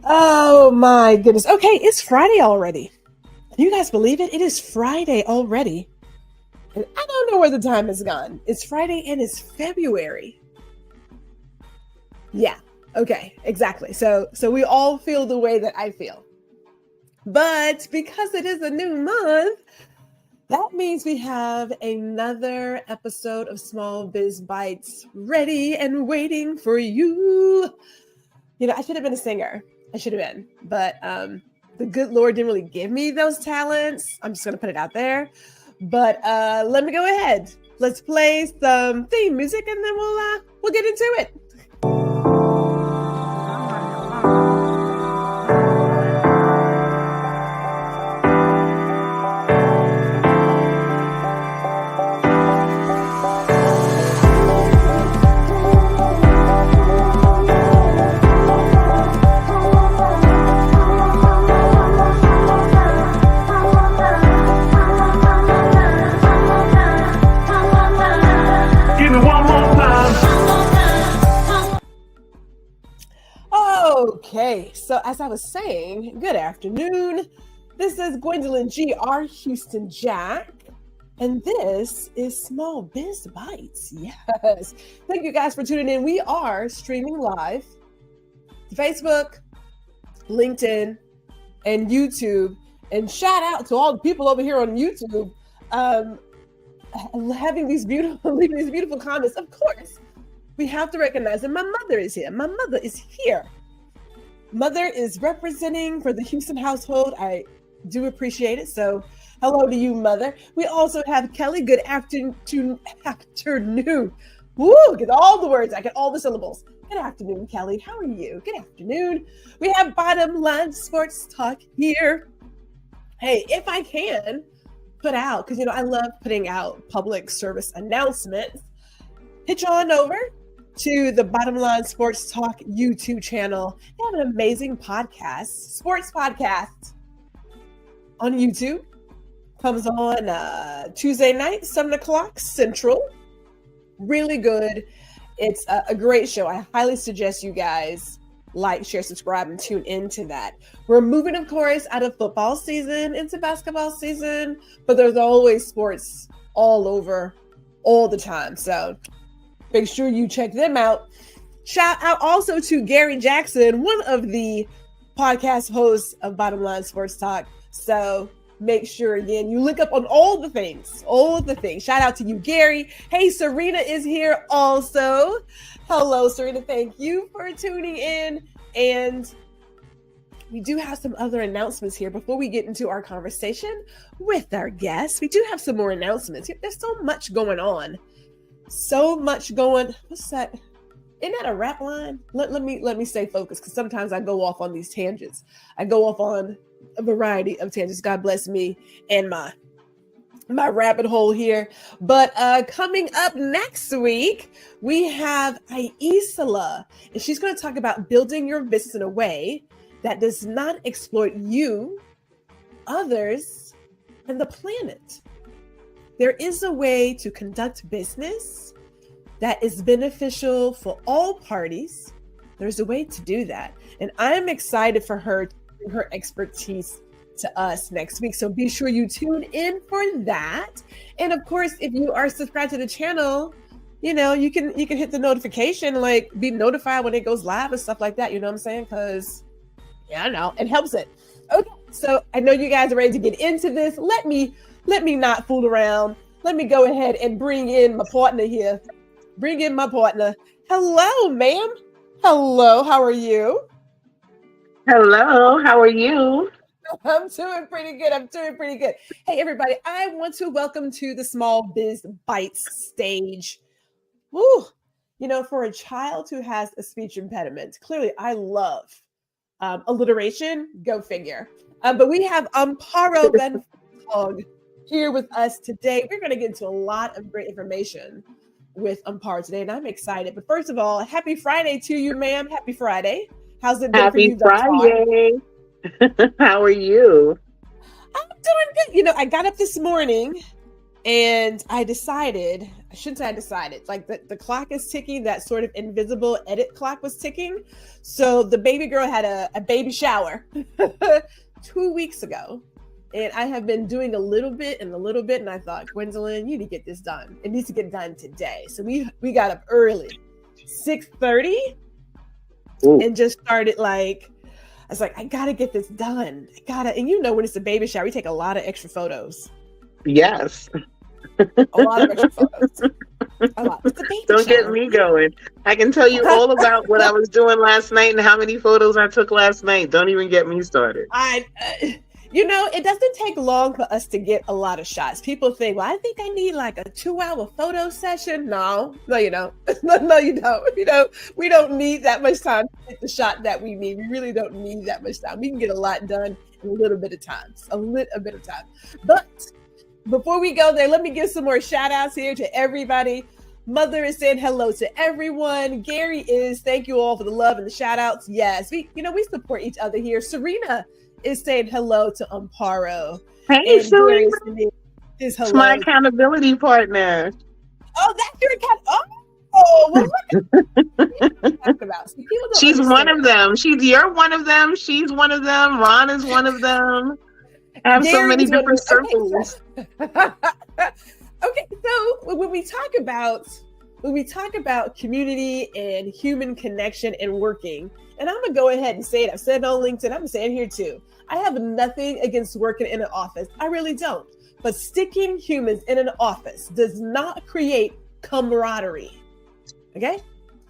Oh my goodness. Okay, it's Friday already. Can you guys believe it? It is Friday already. And I don't know where the time has gone. It's Friday and it's February. Yeah, okay, exactly. So we all feel the way that I feel. But because it is a new month, that means we have another episode of Small Biz Bites ready and waiting for you. You know, I should have been a singer. I should have been, but the good Lord didn't really give me those talents. I'm just gonna put it out there. But let me go ahead. Let's play some theme music, and then we'll get into it. Okay, so as I was saying, good afternoon. This is Gwendolyn G.R. Houston Jack, and this is Small Biz Bites. Yes. Thank you guys for tuning in. We are streaming live to Facebook, LinkedIn, and YouTube. And shout out to all the people over here on YouTube having these beautiful comments. Of course, we have to recognize that my mother is here. My mother is here. Mother is representing for the Houston household. I do appreciate it. So hello to you, Mother. We also have Kelly. Good afternoon. Woo, get all the words. I get all the syllables. Good afternoon, Kelly. How are you? Good afternoon. We have Bottom Line Sports Talk here. Hey, if I can put out, because, you know, I love putting out public service announcements, hitch on over to the Bottom Line Sports Talk YouTube channel. They have an amazing podcast, sports podcast on YouTube. Comes on Tuesday night, 7 o'clock Central. Really good. It's a great show. I highly suggest you guys like, share, subscribe, and tune into that. We're moving, of course, out of football season into basketball season, but there's always sports all over, all the time. So make sure you check them out. Shout out also to Gary Jackson, one of the podcast hosts of Bottom Line Sports Talk. So make sure, again, you look up on all the things. Shout out to you, Gary. Hey, Serena is here also. Hello, Serena. Thank you for tuning in. And we do have some other announcements here before we get into our conversation with our guests. We do have some more announcements. There's so much going on. What's that? Isn't that a rap line? Let me stay focused, because sometimes I go off on these tangents. I go off on a variety of tangents. God bless me and my rabbit hole here. But coming up next week, we have 𝐒𝐿𝐴, and she's going to talk about building your business in a way that does not exploit you, others, and the planet. There is a way to conduct business that is beneficial for all parties. There's a way to do that. And I'm excited for her expertise to us next week. So be sure you tune in for that. And of course, if you are subscribed to the channel, you know, you can hit the notification, like be notified when it goes live and stuff like that. You know what I'm saying? Because, yeah, I know, it helps it. Okay, so I know you guys are ready to get into this. Let me not fool around. Let me go ahead and bring in my partner here. Hello, ma'am. Hello, how are you? Hello, how are you? I'm doing pretty good. Hey, everybody, I want to welcome to the Small Biz Bites stage. Woo! You know, for a child who has a speech impediment, clearly I love alliteration, go figure. But we have Amparo here with us today. We're going to get into a lot of great information with Amparo today, and I'm excited. But first of all, happy Friday to you, ma'am. Happy Friday. How's it been for you? Happy Friday. How are you? I'm doing good. You know, I got up this morning And I shouldn't say I decided, like the clock is ticking, that sort of invisible edit clock was ticking. So the baby girl had a baby shower 2 weeks ago. And I have been doing a little bit, and I thought, 𝐭𝐫𝐿, you need to get this done. It needs to get done today. So we got up early, 6:30, and just started I was like, I gotta get this done. And when it's a baby shower, we take a lot of extra photos. Yes. A lot of extra photos. A lot. It's a baby Don't shower. get me going. I can tell you all about what I was doing last night and how many photos I took last night. Don't even get me started. It doesn't take long for us to get a lot of shots. People think, well, I think I need like a 2-hour photo session. No, you don't. No, you don't. We don't need that much time to get the shot that we need. We really don't need that much time. We can get a lot done in a little bit of time. But before we go there, let me give some more shout outs here to everybody. Mother is saying hello to everyone. Gary is, thank you all for the love and the shout outs. Yes, we support each other here. Serena is saying hello to Amparo. Hey, Serena. Is hello. It's my accountability partner. Oh, that's your account. Oh, well, look at about. She's one of them. You're one of them. She's one of them. Ron is one of them. I have so many different circles. Okay, so when we talk about community and human connection and working, and I'm gonna go ahead and say it. I've said it on LinkedIn. I'm gonna say it here too. I have nothing against working in an office. I really don't. But sticking humans in an office does not create camaraderie. Okay?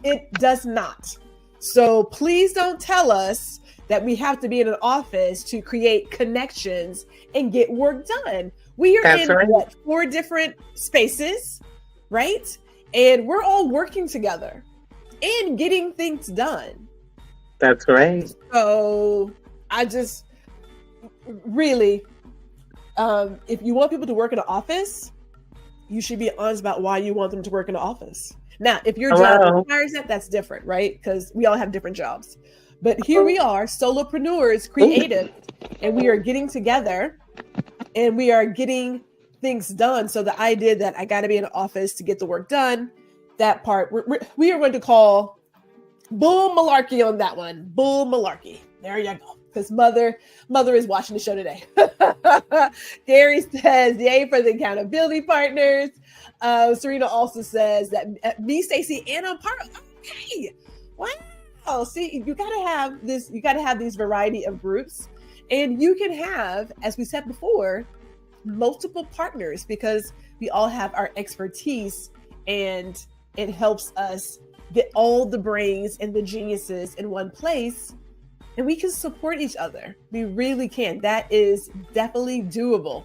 It does not. So please don't tell us that we have to be in an office to create connections and get work done. We are in 4 different spaces, right? And we're all working together and getting things done. That's right. So I just really, if you want people to work in an office, you should be honest about why you want them to work in an office. Now, if your job requires that, that's different, right? Because we all have different jobs. But here we are, solopreneurs, creative, and we are getting together and we are getting things done. So the idea that I got to be in an office to get the work done, that part, we are going to call bull malarkey on that one. Bull malarkey. There you go. Because mother is watching the show today. Gary says, yay for the accountability partners. Serena also says that me, Stacey, and Amparo. Okay. Wow. See, you gotta have these variety of groups. And you can have, as we said before, multiple partners because we all have our expertise and it helps us get all the brains and the geniuses in one place and we can support each other. We really can. That is definitely doable.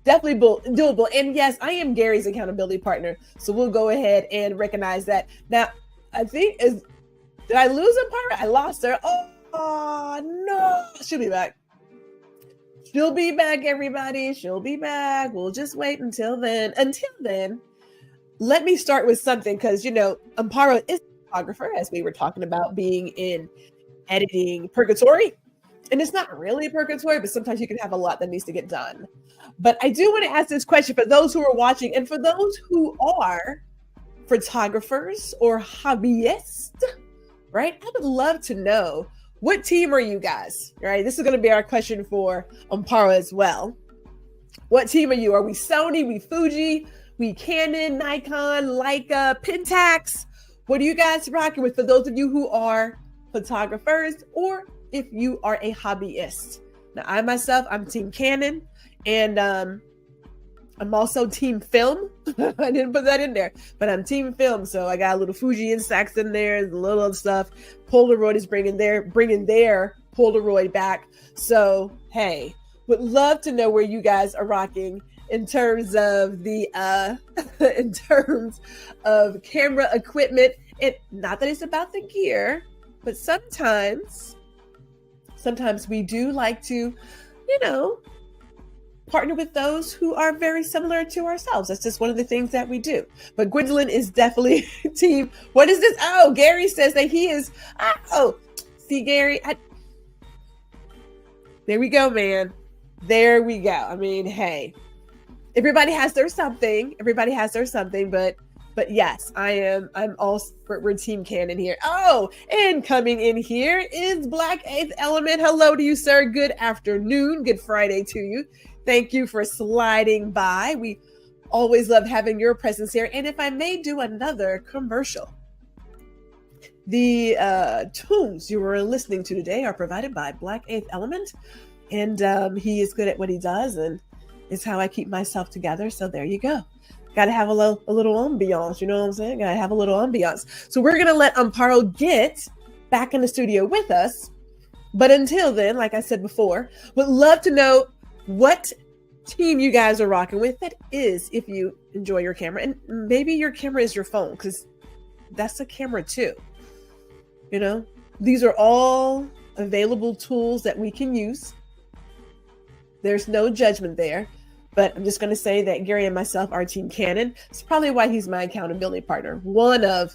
Definitely doable. And yes, I am Gary's accountability partner. So we'll go ahead and recognize that. Now, I think, did I lose Amparo? I lost her. Oh, no. She'll be back. She'll be back, everybody. She'll be back. We'll just wait until then. Until then, let me start with something because, Amparo is a photographer, as we were talking about being in editing purgatory. And it's not really purgatory, but sometimes you can have a lot that needs to get done. But I do want to ask this question for those who are watching and for those who are photographers or hobbyists, right? I would love to know, what team are you guys? Right? This is going to be our question for Amparo as well. What team are you? Are we Sony, we Fuji, we Canon, Nikon, Leica, Pentax? What are you guys rocking with for those of you who are photographers or if you are a hobbyist? Now, I myself, I'm team Canon and I'm also team film. I didn't put that in there, but I'm team film. So I got a little Fuji Instax in there, a little other stuff. Polaroid is bringing their Polaroid back. So, hey, would love to know where you guys are rocking in terms of the in terms of camera equipment. And not that it's about the gear, but sometimes we do like to, partner with those who are very similar to ourselves. That's just one of the things that we do. But 𝐭𝐫𝐿 is definitely team. What is this? Oh, Gary says that he is. Oh, see, Gary. There we go, man. There we go. I mean, hey, everybody has their something. Everybody has their something, but yes, I'm all we're Team Canon here. Oh, and coming in here is Black 8th Element. Hello to you, sir. Good afternoon. Good Friday to you. Thank you for sliding by. We always love having your presence here. And if I may do another commercial, the tunes you were listening to today are provided by Black 8th Element, and he is good at what he does, and it's how I keep myself together. So there you go. Got to have a little ambiance, you know what I'm saying? Got to have a little ambiance. So we're going to let Amparo get back in the studio with us. But until then, like I said before, would love to know what team you guys are rocking with. That is, if you enjoy your camera. And maybe your camera is your phone, because that's a camera too. You know, these are all available tools that we can use. There's no judgment there. But I'm just going to say that Gary and myself are Team Canon. It's probably why he's my accountability partner. One of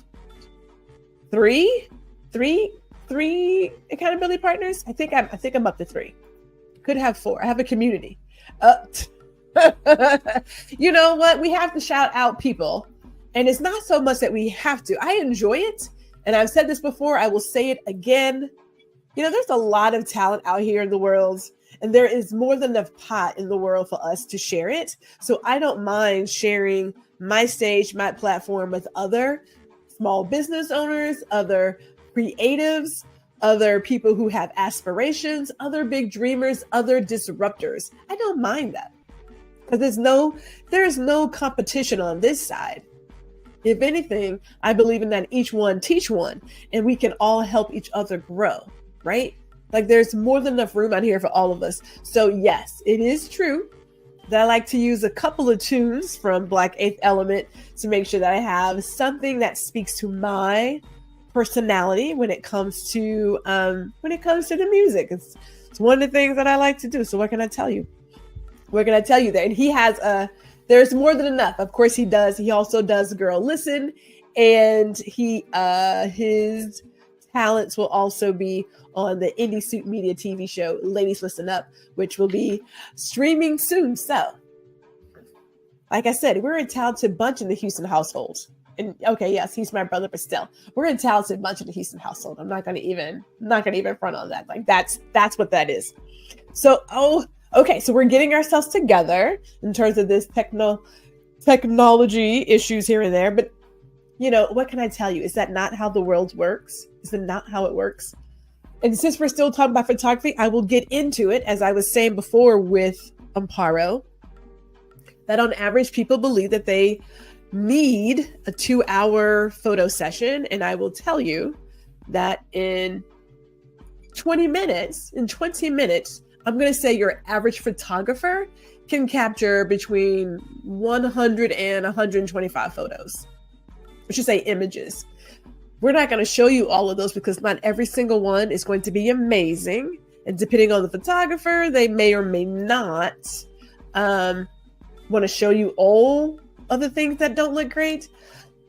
three accountability partners. I think I'm up to 3. Could have 4. I have a community. You know what? We have to shout out people, and it's not so much that we have to. I enjoy it, and I've said this before. I will say it again. You know, there's a lot of talent out here in the world. And there is more than enough pot in the world for us to share it. So I don't mind sharing my stage, my platform with other small business owners, other creatives, other people who have aspirations, other big dreamers, other disruptors. I don't mind that, because there is no competition on this side. If anything, I believe in that each one teach one, and we can all help each other grow, right? Like, there's more than enough room out here for all of us. So yes, it is true that I like to use a couple of tunes from Black 8th Element to make sure that I have something that speaks to my personality when it comes to the music. It's one of the things that I like to do. So what can I tell you? We're going to tell you that. And he has there's more than enough. Of course he does. He also does Girl Listen, and his talents will also be on the Indie Suit Media TV show, Ladies Listen Up, which will be streaming soon. So, like I said, we're a talented bunch in the Houston household. And okay, yes, he's my brother, but still, we're a talented bunch in the Houston household. I'm not gonna even front on that. Like, that's what that is. So, okay, so we're getting ourselves together in terms of this technology issues here and there, but you know, what can I tell you? Is that not how the world works? Is it not how it works? And since we're still talking about photography, I will get into it, as I was saying before with Amparo, that on average, people believe that they need a 2-hour photo session. And I will tell you that in 20 minutes, I'm going to say your average photographer can capture between 100 and 125 photos. I should say images. We're not going to show you all of those because not every single one is going to be amazing. And depending on the photographer, they may or may not want to show you all of the things that don't look great.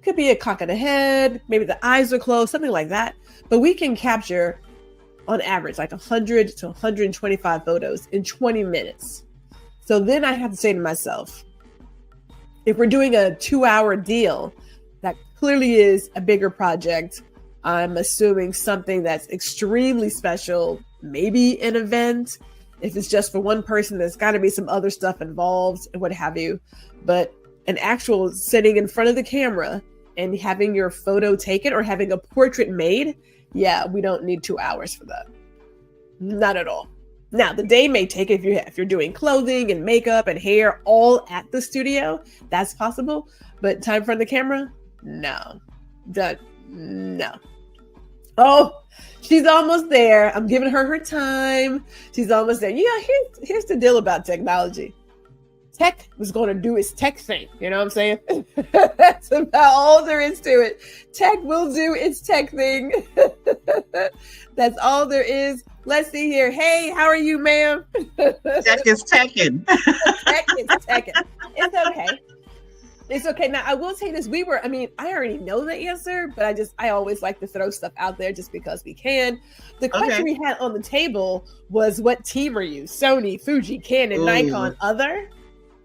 Could be a cock of the head, maybe the eyes are closed, something like that. But we can capture, on average, like 100 to 125 photos in 20 minutes. So then I have to say to myself, if we're doing a 2-hour deal, that clearly is a bigger project. I'm assuming something that's extremely special, maybe an event. If it's just for one person, there's got to be some other stuff involved and what have you. But an actual sitting in front of the camera and having your photo taken or having a portrait made, yeah, we don't need 2 hours for that. Not at all. Now, the day may take it if you're doing clothing and makeup and hair all at the studio. That's possible. But time in front of the camera? No. No. Oh, she's almost there. I'm giving her time. She's almost there. Yeah, here's the deal about technology. Tech was going to do its tech thing. You know what I'm saying? That's about all there is to it. Tech will do its tech thing. That's all there is. Let's see here. Hey, how are you, ma'am? Tech is teching. Tech is teching. It's okay. It's okay. Now, I will say this. I already know the answer, but I always like to throw stuff out there just because we can. The question we had on the table was, what team are you? Sony, Fuji, Canon, Nikon, other?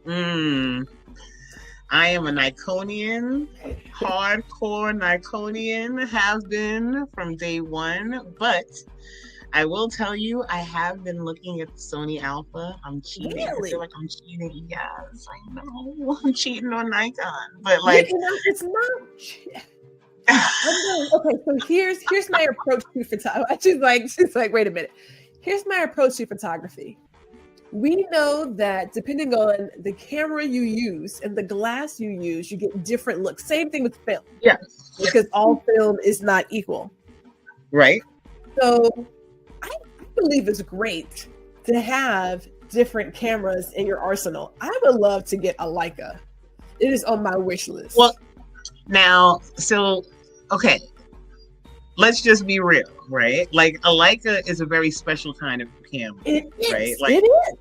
I am a Niconian, hardcore Niconian, have been from day one, but I will tell you, I have been looking at the Sony Alpha. I'm cheating. Really? I feel like I'm cheating. Yes, I know. I'm cheating on Nikon, but like, it's not. Okay, so here's my approach to photography. She's like, wait a minute. Here's my approach to photography. We know that depending on the camera you use and the glass you use, you get different looks. Same thing with film. Yes. Because all film is not equal. Right. So I believe it's great to have different cameras in your arsenal. I would love to get a Leica. It is on my wish list. Well, now, okay. Let's just be real, right? Like a Leica is a very special kind of camera, right? Like it is.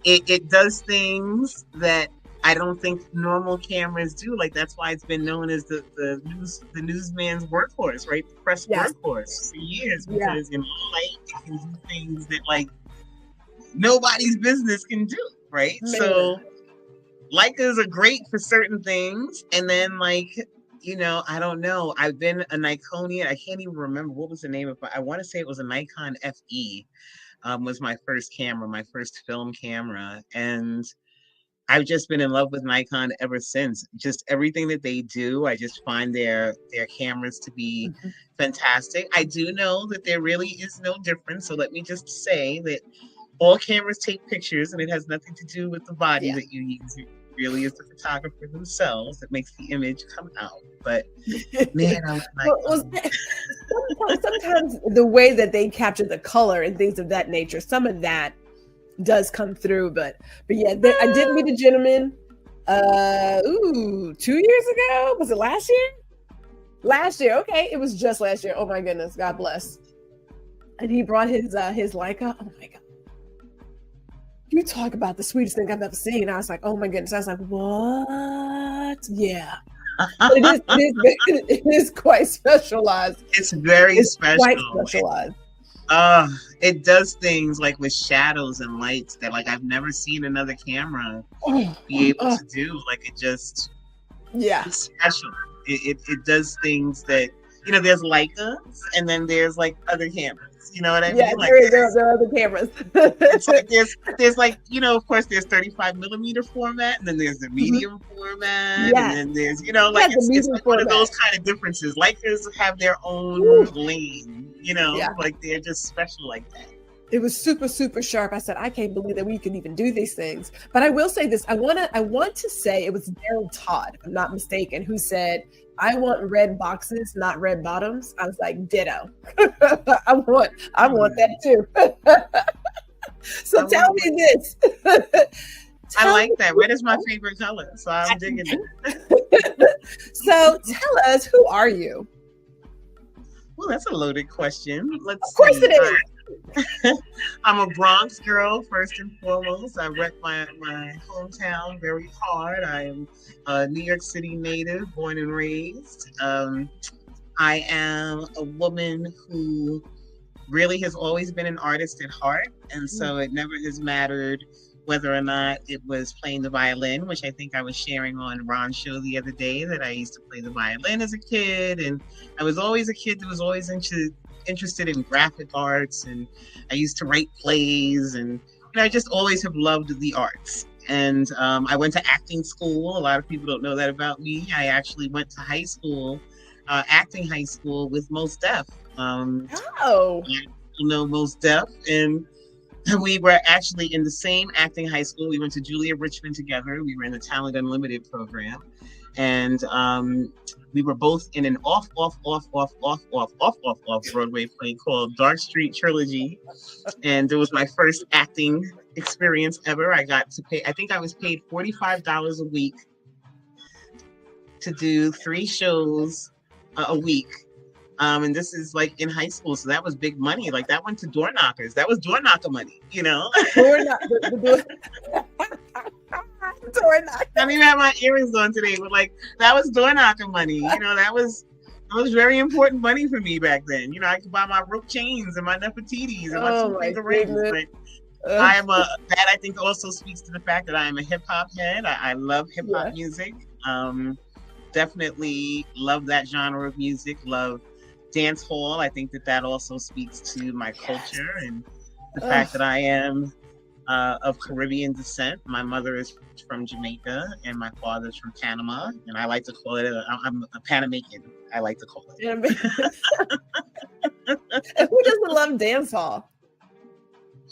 It does things that I don't think normal cameras do. Like that's why it's been known as the newsman's workhorse, right? The press workhorse for years, because in light it can do things that like nobody's business can do, right? Man. So Leicas are great for certain things, and then like, you know, I don't know. I've been a Niconian. I can't even remember what was the name of it. I want to say it was a Nikon FE. Was my first camera, my first film camera, and I've just been in love with Nikon ever since. Just everything that they do, I just find their cameras to be fantastic. I do know that there really is no difference. So let me just say that all cameras take pictures, and it has nothing to do with the body that you use. It really is the photographer themselves that makes the image come out. But man, I was sometimes the way that they capture the color and things of that nature, some of that does come through. But yeah, I did meet a gentleman 2 years ago. Was it last year? Last year, okay. It was just last year. Oh my goodness, God bless. And he brought his Leica. Oh my God. You talk about the sweetest thing I've ever seen. I was like, oh my goodness. I was like, what? Yeah. But it is quite specialized. It's very special. Quite specialized. It does things like with shadows and lights that like I've never seen another camera be able to do. Like it just, it's special. It does things that, you know, there's Leicas and then there's like other cameras. You know what I mean? Yeah, like, there are other cameras. It's like there's like, you know, of course there's 35mm format, and then there's the medium format, and then there's, you know, like it's like one of those kind of differences. Leicas have their own lane, you know, like they're just special like that. It was super, super sharp. I said, I can't believe that we can even do these things. But I will say this. I want to say it was Daryl Todd, if I'm not mistaken, who said, I want red boxes, not red bottoms. I was like, ditto. I want that too. So tell me this. I like that. Red is my favorite color, so I'm digging it. So tell us, who are you? Well, that's a loaded question. Of course it is. I'm a Bronx girl, first and foremost. I rep my hometown very hard. I am a New York City native, born and raised. I am a woman who really has always been an artist at heart. And so it never has mattered whether or not it was playing the violin, which I think I was sharing on Ron's show the other day, that I used to play the violin as a kid. And I was always a kid that was always interested in graphic arts, and I used to write plays, and I just always have loved the arts. And I went to acting school. A lot of people don't know that about me. I actually went to high school, acting high school with Mos Def. You know Mos Def, and we were actually in the same acting high school. We went to Julia Richmond together. We were in the Talent Unlimited program, and we were both in an off Broadway play called Dark Street Trilogy. And it was my first acting experience ever. I got to pay, I think I was paid $45 a week to do 3 shows a week. And this is like in high school. So that was big money. Like that went to door knockers. That was door knocker money, you know? Door knocker. I don't even have my earrings on today, but like that was door knocker money. You know, that was very important money for me back then. You know, I could buy my rope chains and my Nefertiti's and my 2 finger rings. But That I think also speaks to the fact that I am a hip hop head. I love hip hop music. Definitely love that genre of music. Love dance hall. I think that also speaks to my culture and the fact that I am of Caribbean descent. My mother is from Jamaica and my father is from Panama, and I like to call it I'm a Panamanican. I like to call it. And who doesn't love dance hall?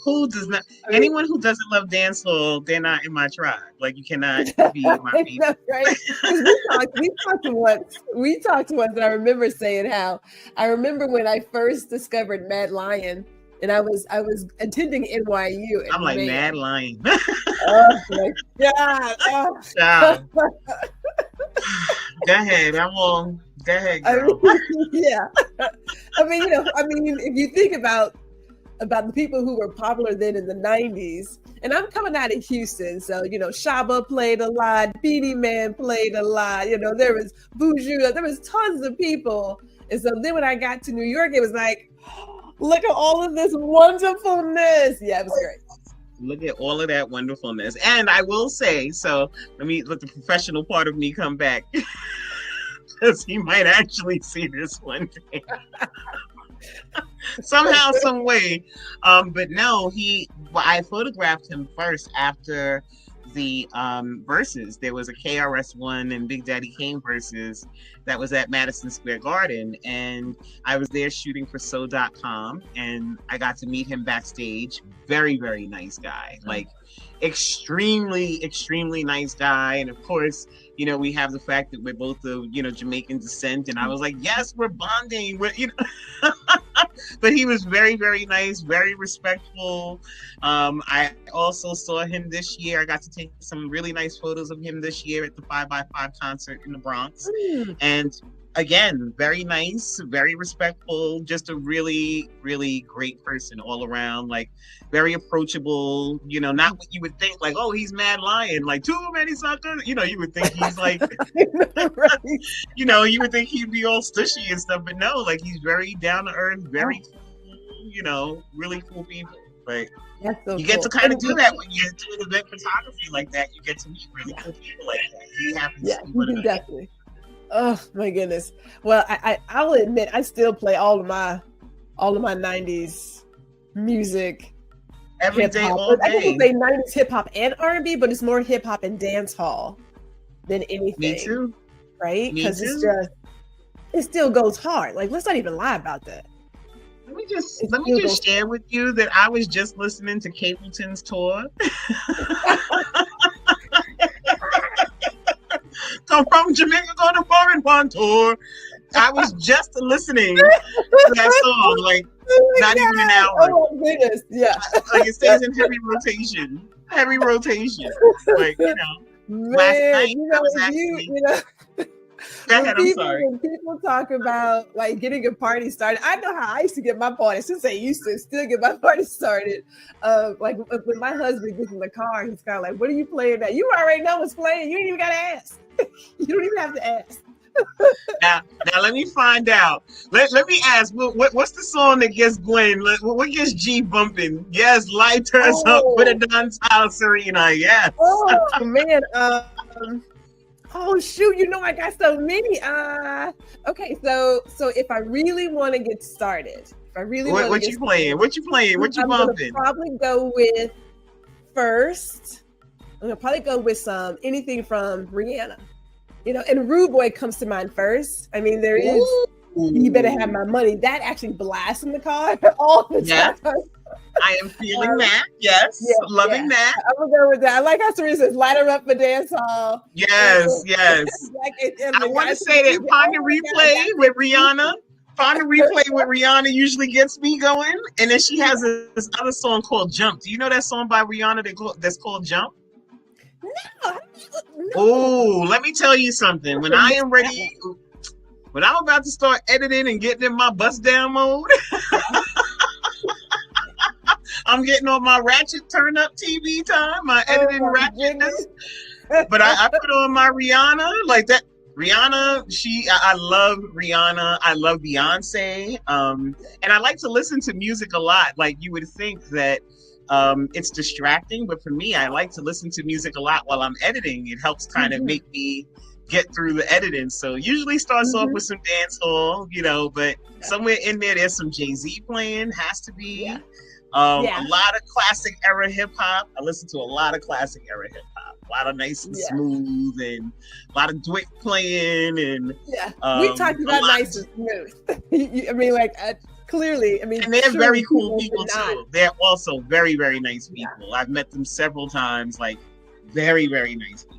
Who does not? Anyone who doesn't love dance hall, they're not in my tribe. Like, you cannot be my people. Right? We talked once, and I remember saying how I remember when I first discovered Mad Lion, and I was attending NYU. I'm like, Mad Lion. Oh my God! Oh. Go ahead. Go ahead, girl. I mean, if you think about the people who were popular then in the 90s, and I'm coming out of Houston, so Shaba played a lot, Beanie Man played a lot, there was Boujou, there was tons of people, and so then when I got to New York, it was like, look at all of this wonderfulness. Yeah, it was great. Look at all of that wonderfulness. And I will say, so let the professional part of me come back, because he might actually see this one day. Somehow, some way. But no, I photographed him first after the verses. There was a KRS-One and Big Daddy Kane verses that was at Madison Square Garden, and I was there shooting for 𝐿.com, and I got to meet him backstage. Very, very nice guy. Like, extremely, extremely nice guy. And of course, we have the fact that we're both of Jamaican descent, and I was like, yes, we're bonding. But he was very, very nice, very respectful. I also saw him this year. I got to take some really nice photos of him this year at the 5x5 concert in the Bronx. And again, very nice, very respectful, just a really, really great person all around, like very approachable, not what you would think, like, oh, he's Mad Lion, like too many suckers, you would think he's like, right. You would think he'd be all stushy and stuff, but no, like, he's very down to earth, very cool, really cool people. Like, so you get to kind of do that when you're doing event photography like that. You get to meet really cool people like that. He happens to be one of them. Definitely. Oh my goodness. Well, I'll admit I still play all of my 90s music every day, all day. I think they say 90s hip hop and R&B, but it's more hip hop and dance hall than anything. Me too. Right? Because it still goes hard. Like, let's not even lie about that. Let me just share with you that I was just listening to Capleton's tour. Come from Jamaica, go to foreign one tour. I was just listening to that song, like, not even an hour. Oh my goodness, yeah. Like, it stays in heavy rotation. Like, Man, last night I was actually. Go ahead, I'm sorry. When people talk about like getting a party started, I know how I used to get my party. Since I used to still get my party started. Like when my husband gets in the car, he's kind of like, "What are you playing at?" You already know what's playing. You ain't even gotta ask. You don't even have to ask. Now let me find out. Let me ask. What's the song that gets Gwen? What gets G bumping? Yes, light turns up with a dancehall Serena. Yes. Oh man. Oh shoot! I got so many. Okay, so if I really want to get started, what you playing? What you bumping? I'm gonna probably go with first. I'm gonna probably go with anything from Rihanna. And Rude Boy comes to mind first. I mean, there is. You better have my money. That actually blasts in the car all the time. I am feeling that. Yes. Loving that. I'm going to go with that. I like how Serena says, light her up for dance hall. Yes. I want to say that Find the Replay with Rihanna. Find the Replay with Rihanna usually gets me going. And then she has this other song called Jump. Do you know that song by Rihanna that's called Jump? No. Oh, let me tell you something. When I am ready, when I'm about to start editing and getting in my bust down mode, I'm getting on my ratchet turn up TV time, my editing ratchetness. But I put on my Rihanna like that. Rihanna, I love Rihanna. I love Beyonce. And I like to listen to music a lot. Like, you would think that It's distracting, but for me, I like to listen to music a lot while I'm editing. It helps kind of make me get through the editing. So usually starts off with some dancehall, but somewhere in there's some Jay-Z playing, has to be. A lot of classic era hip hop. I listen to a lot of classic era hip hop. A lot of nice and smooth, and a lot of Dwick playing, and we talked about nice and smooth. I mean, clearly, and they're very cool people too. They're also very, very nice people. I've met them several times. Like, very, very nice people.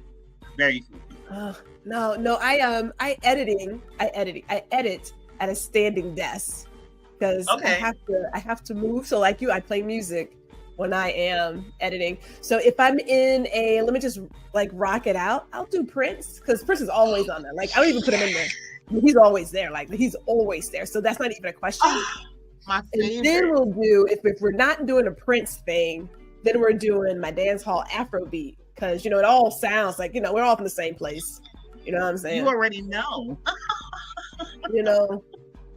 Very cool people. No, I edit at a standing desk because I have to move. So like you, I play music when I am editing. So if I'm in let me just rock it out, I'll do Prince, because Prince is always on there. Like, I don't even put him in there. He's always there. Like, he's always there. So that's not even a question. My favorite. And then we'll do, if we're not doing a Prince thing, then we're doing my dance hall Afrobeat, because it all sounds like we're all from the same place. You know what I'm saying? You already know.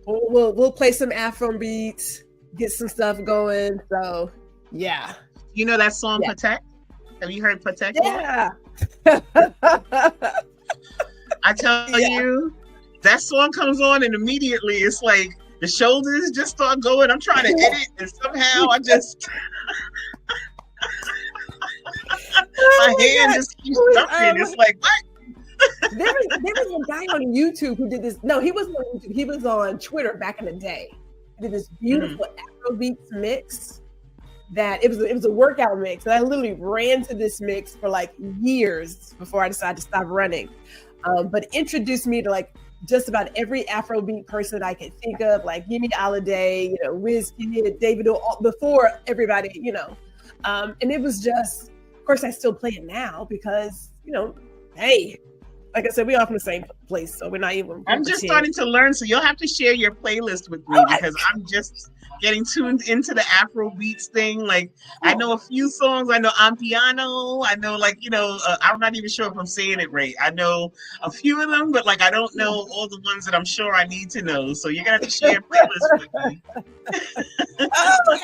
We'll play some Afrobeats, get some stuff going. So yeah. You know that song Protect? Have you heard Protect? Yeah. I tell you, that song comes on and immediately it's like the shoulders just start going. I'm trying to edit and somehow I just my hand just keeps jumping. It's like, what? There was a guy on YouTube who did this. No, he wasn't on YouTube. He was on Twitter back in the day. He did this beautiful Afrobeats mix that it was a workout mix. And I literally ran to this mix for years before I decided to stop running. But introduced me to just about every Afrobeat person that I could think of, like Yemi Alade, Wizkid, Davido, before everybody, and it was just, of course I still play it now because, hey, like I said, we all from the same place, so we're not even. I'm just starting to learn, so you'll have to share your playlist with me because I'm just getting tuned into the Afro beats thing. I know a few songs. I know Amparo. I know, I'm not even sure if I'm saying it right. I know a few of them, but I don't know all the ones that I'm sure I need to know. So you're gonna have to share a playlist with me.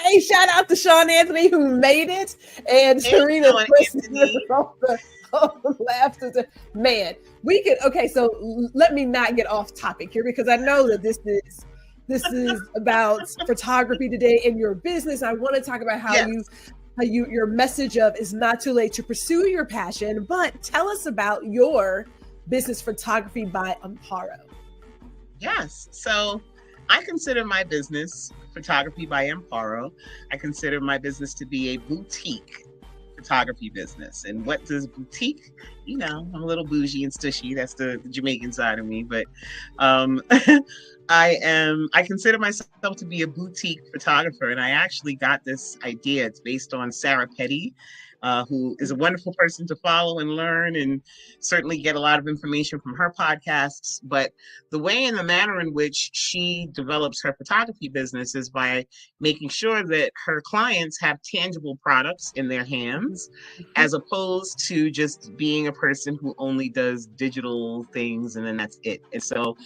Hey, shout out to Sean Anthony who made it, and Serena. Man, we could. Okay, so let me not get off topic here because I know that this is about photography today and your business. I want to talk about how your message of it's not too late to pursue your passion, but tell us about your business, Photography by Amparo. Yes, so I consider my business, Photography by Amparo, I consider my business to be a boutique photography business. And what does boutique? I'm a little bougie and stushy. That's the Jamaican side of me. But I consider myself to be a boutique photographer. And I actually got this idea. It's based on Sarah Petty, who is a wonderful person to follow and learn and certainly get a lot of information from her podcasts. But the way and the manner in which she develops her photography business is by making sure that her clients have tangible products in their hands, as opposed to just being a person who only does digital things and then that's it. And so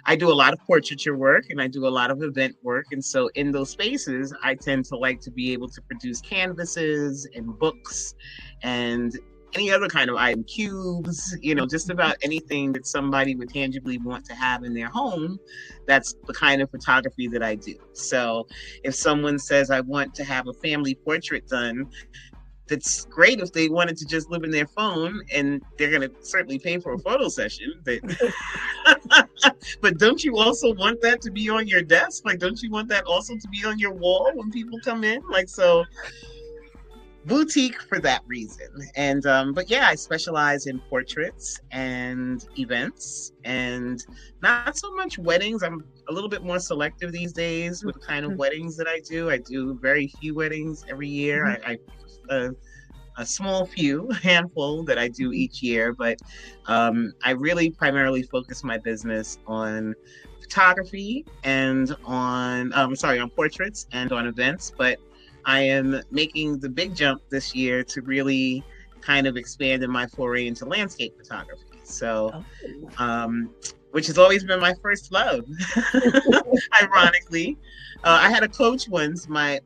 I do a lot of portraiture work and I do a lot of event work. And so in those spaces, I tend to like to be able to produce canvases and books and any other kind of item, cubes, just about anything that somebody would tangibly want to have in their home. That's the kind of photography that I do. So if someone says, I want to have a family portrait done, that's great if they wanted to just live in their phone, and they're going to certainly pay for a photo session. But don't you also want that to be on your desk? Don't you want that also to be on your wall when people come in? So boutique for that reason. And but I specialize in portraits and events and not so much weddings. I'm a little bit more selective these days with the kind of weddings that I do. I do very few weddings every year. A small handful that I do each year, but I really primarily focus my business on photography and on portraits and on events. But I am making the big jump this year to really kind of expand in my foray into landscape photography. So, which has always been my first love. Ironically, I had a coach once, my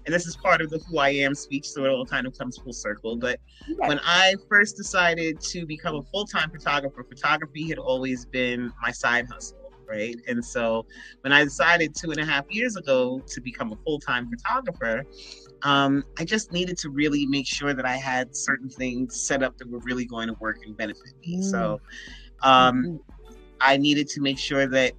and this is part of the Who I Am speech, so it all kind of comes full circle. But Okay. when I first decided to become a full-time photographer, photography had always been my side hustle, right? And so when I decided 2.5 years ago to become a full-time photographer, I just needed to really make sure that I had certain things set up that were really going to work and benefit me. So I needed to make sure that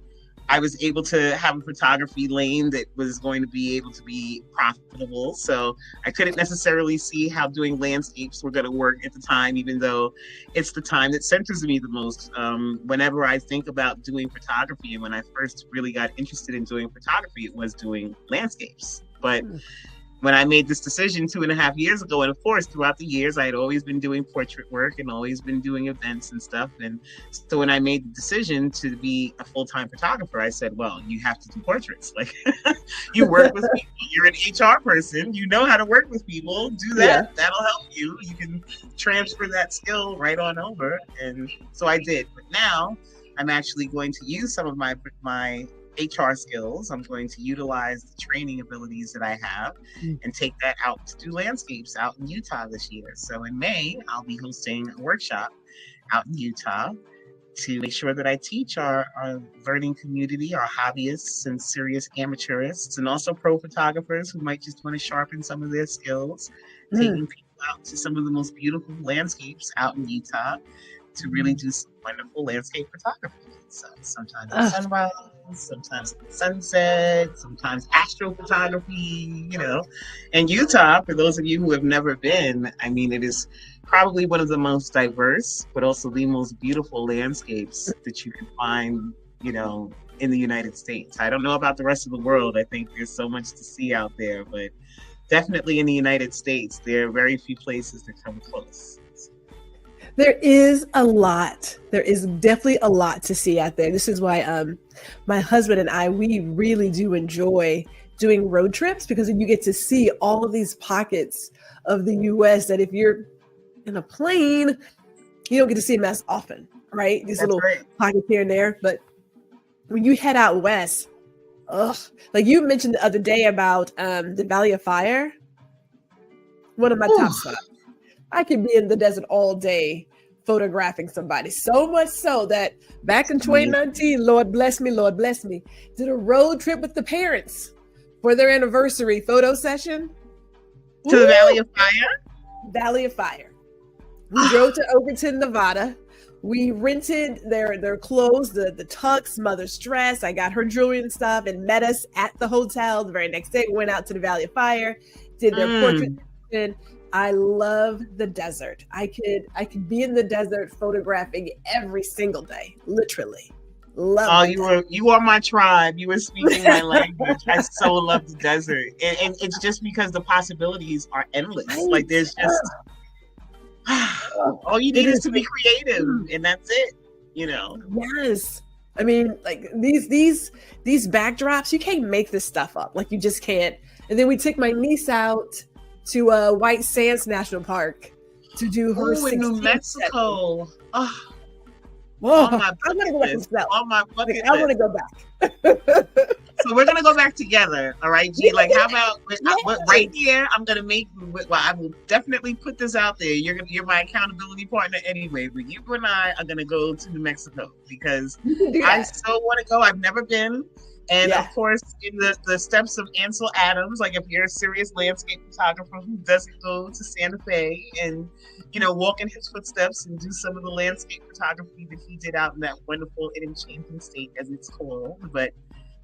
I was able to have a photography lane that was going to be able to be profitable. So I couldn't necessarily see how doing landscapes were going to work at the time, even though it's the time that centers me the most. Whenever I think about doing photography, and when I first really got interested in doing photography, it was doing landscapes. But when I made this decision 2.5 years ago, and of course, throughout the years, I had always been doing portrait work and always been doing events and stuff. And so when I made the decision to be a full-time photographer, I said, well, you have to do portraits. Like, you work with people, you're an HR person, you know how to work with people, do that. Yeah. That'll help you. You can transfer that skill right on over. And so I did. But now I'm actually going to use some of my HR skills. I'm going to utilize the training abilities that I have and take that out to do landscapes out in Utah this year. So in May, I'll be hosting a workshop out in Utah to make sure that I teach our learning community, our hobbyists and serious amateurists, and also pro photographers who might just want to sharpen some of their skills, taking people out to some of the most beautiful landscapes out in Utah to really do some wonderful landscape photography. So sometimes sunrise, sometimes sunset, sometimes astrophotography, you know. And Utah, for those of you who have never been, I mean, it is probably one of the most diverse, but also the most beautiful landscapes that you can find, you know, in the United States. I don't know about the rest of the world. I think there's so much to see out there, but definitely in the United States, there are very few places that come close. There is a lot. There is definitely a lot to see out there. This is why my husband and I, we really do enjoy doing road trips, because you get to see all of these pockets of the U.S. that if you're in a plane, you don't get to see them as often, right? These little pockets here and there. But when you head out west, like you mentioned the other day about the Valley of Fire, one of my top spots. I could be in the desert all day photographing somebody. So much so that back in 2019, Lord bless me, did a road trip with the parents for their anniversary photo session. To the Valley of Fire? Valley of Fire. We drove to Overton, Nevada. We rented their clothes, the tux, mother's dress. I got her jewelry and stuff, and met us at the hotel. The very next day, we went out to the Valley of Fire, did their portrait session. I love the desert. I could be in the desert photographing every single day, literally. Love you are my tribe. You were speaking my language. I so love the desert, and it's just because the possibilities are endless. Like there's just all you need is to be creative, and that's it. You know. Yes. I mean, like these backdrops, you can't make this stuff up. Like you just can't. And then we took my niece out to White Sands National Park to do her in New Mexico. On my bucket list. On my bucket list. I want to go back. So we're gonna go back together, all right, G? Like, how about right here? I will definitely put this out there. You're my accountability partner anyway. But you and I are gonna go to New Mexico because I so want to go. I've never been. And of course, in the steps of Ansel Adams, like if you're a serious landscape photographer who doesn't go to Santa Fe and, you know, walk in his footsteps and do some of the landscape photography that he did out in that wonderful and enchanting state as it's called. But,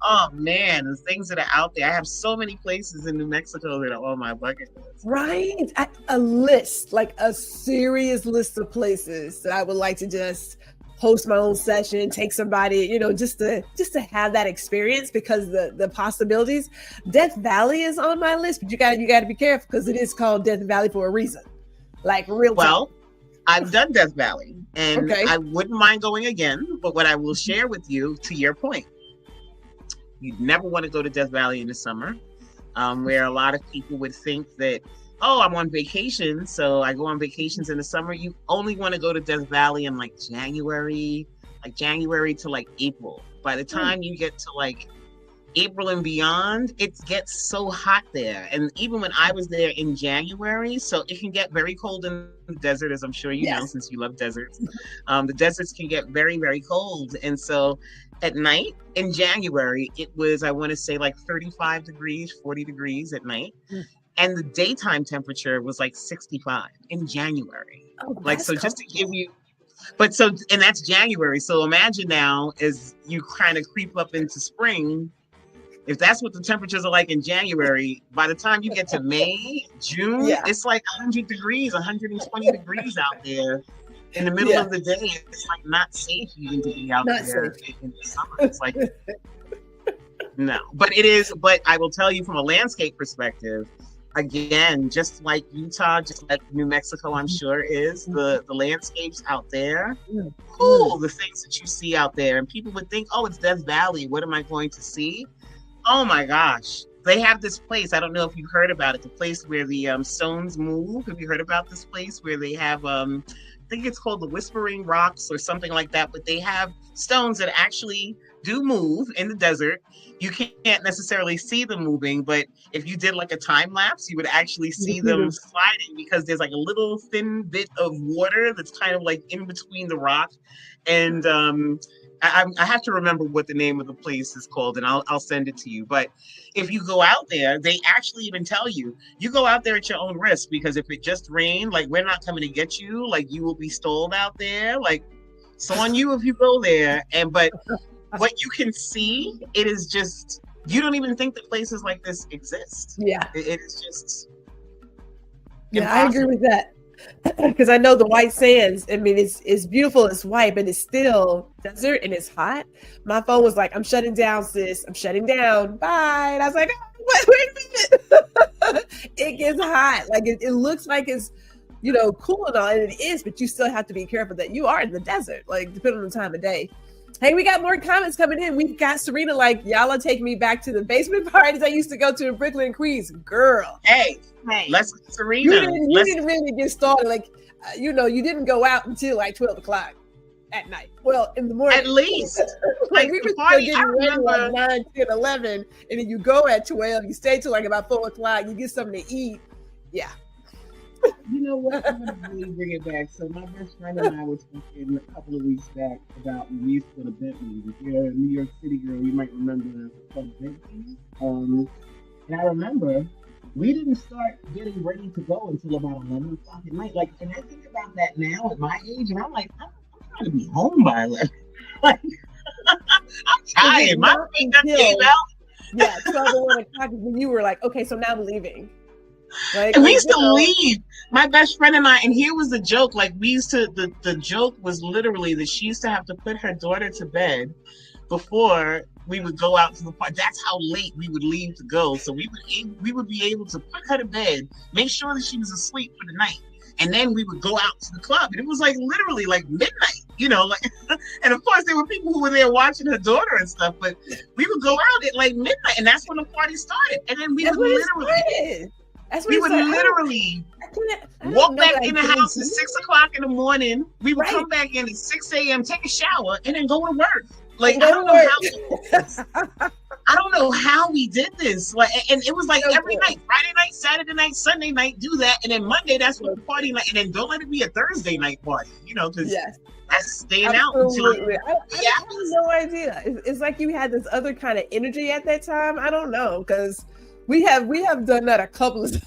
oh man, the things that are out there. I have so many places in New Mexico that are on my bucket list. Right. A list, like a serious list of places that I would like to just host my own session, take somebody, you know, just to have that experience, because the possibilities. Death Valley is on my list, but you got to be careful because it is called Death Valley for a reason. Like Well, I've done Death Valley and I wouldn't mind going again, but what I will share with you, to your point, you'd never want to go to Death Valley in the summer, where a lot of people would think that, oh, I'm on vacation, so I go on vacations in the summer. You only want to go to Death Valley in like January to like April. By the time you get to like April and beyond, it gets so hot there. And even when I was there in January, so it can get very cold in the desert, as I'm sure you know, since you love deserts. The deserts can get very, very cold. And so at night in January, it was, I want to say, like 35 degrees, 40 degrees at night. And the daytime temperature was like 65 in January. Like, so just to give you, and that's January. So imagine now as you kind of creep up into spring, if that's what the temperatures are like in January, by the time you get to May, June, it's like 100 degrees, 120 degrees out there in the middle of the day. It's like not safe even to be out there in the summer. It's like, no, but it is. But I will tell you from a landscape perspective, again, just like Utah, just like New Mexico, I'm sure is, the landscapes out there, cool, the things that you see out there. And people would think, oh, it's Death Valley. What am I going to see? Oh my gosh. They have this place. I don't know if you've heard about it, the place where the stones move. Have you heard about this place where they have, I think it's called the Whispering Rocks or something like that, but they have stones that actually do move in the desert. You can't necessarily see them moving, but if you did like a time lapse, you would actually see them sliding because there's like a little thin bit of water that's kind of like in between the rock. And I have to remember what the name of the place is called, and I'll send it to you. But if you go out there, they actually even tell you, you go out there at your own risk, because if it just rained, like, we're not coming to get you, like, you will be stalled out there, like, it's on you if you go there. But what you can see, it is just, you don't even think that places like this exist. It is just impossible. I agree with that. Because I know the white sands, I mean, it's beautiful, it's white, but it's still desert and it's hot. My phone was like, I'm shutting down, sis. I'm shutting down. Bye. And I was like, wait a minute. It gets hot. Like, it looks like it's, you know, cool and all, and it is, but you still have to be careful that you are in the desert, like, depending on the time of day. Hey, we got more comments coming in. We've got Serena like, y'all are taking me back to the basement parties I used to go to in Brooklyn, Queens. Girl. Hey, let's Serena. You didn't really get started. Like, you know, you didn't go out until like 12 o'clock at night. Well, in the morning. At least. Like, we were still getting ready like 9, 10, 11. And then you go at 12. You stay till like about 4 o'clock. You get something to eat. Yeah. You know what? I'm going to really bring it back. So my best friend and I were talking a couple of weeks back about when we used to go to Bentley. If you're a New York City girl, you might remember called Bentley. And I remember we didn't start getting ready to go until about 11 o'clock at night. Like, and I think about that now at my age, and I'm like, I'm trying to be home by 11. Like, I'm tired. My feet done came out. Yeah, 12 or 1 o'clock when you were like, okay, so now I'm leaving. Like, and we used to leave, my best friend and I, and here was the joke. Like, we used to, the joke was literally that she used to have to put her daughter to bed before we would go out to the park. That's how late we would leave to go. So we would be able to put her to bed, make sure that she was asleep for the night, and then we would go out to the club. And it was like literally like midnight, you know, like, and of course there were people who were there watching her daughter and stuff, but we would go out at like midnight, and that's when the party started. And then we would literally walk back in the house at 6 o'clock in the morning. We would come back in at 6 a.m., take a shower, and then go to work. Like, I don't know how we did this. Like, and it was like every night, Friday night, Saturday night, Sunday night, do that, and then Monday, that's what the party night, and then don't let it be a Thursday night party, you know, because that's staying out until. I have no idea. It's like you had this other kind of energy at that time. I don't know, because we have done that a couple of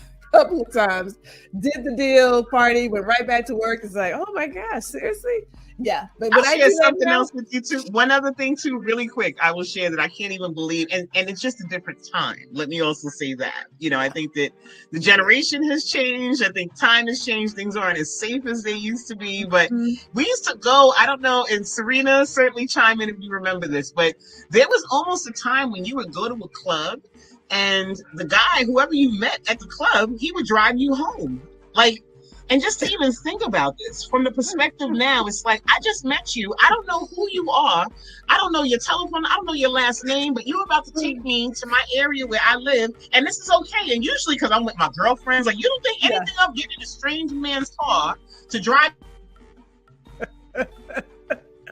times. Did the deal, party, went right back to work. It's like, oh my gosh, seriously? Yeah. But I'll share something else with you too. One other thing too, really quick, I will share that I can't even believe, and it's just a different time. Let me also say that. You know, I think that the generation has changed. I think time has changed. Things aren't as safe as they used to be. But we used to go, I don't know, and Serena certainly chime in if you remember this, but there was almost a time when you would go to a club and the guy, whoever you met at the club, he would drive you home. Like, and just to even think about this from the perspective now, it's like, I just met you. I don't know who you are. I don't know your telephone. I don't know your last name, but you're about to take me to my area where I live. And this is okay. And usually because I'm with my girlfriends, like, you don't think anything of getting in a strange man's car to drive.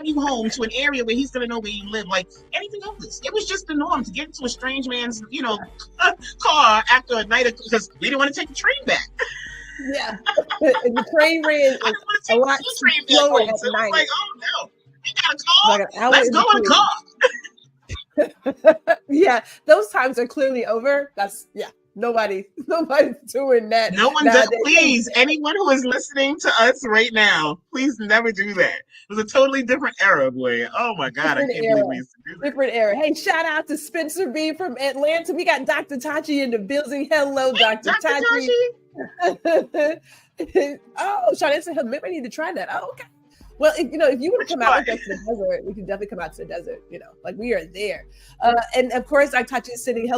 you home to an area where he's gonna know where you live. Like anything of this, it was just the norm to get into a strange man's, car after a night because we didn't want to take the train back. Yeah, and the train ran a lot slower at night. Like, oh no, we got a call. Like an hour Let's go in the car. Yeah, those times are clearly over. Nobody's doing that. No one does. Please, anyone who is listening to us right now, please never do that. It was a totally different era, boy. Oh my God, I can't believe we used to do that. Different era. Hey, shout out to Spencer B from Atlanta. We got Dr. Tachi in the building. Hello, Dr. Tachi. Oh, Sean said, maybe I need to try that. Oh, okay. Well, if you want to come out with us to the desert, we can definitely come out to the desert. Like we are there. And of course, I taught you sending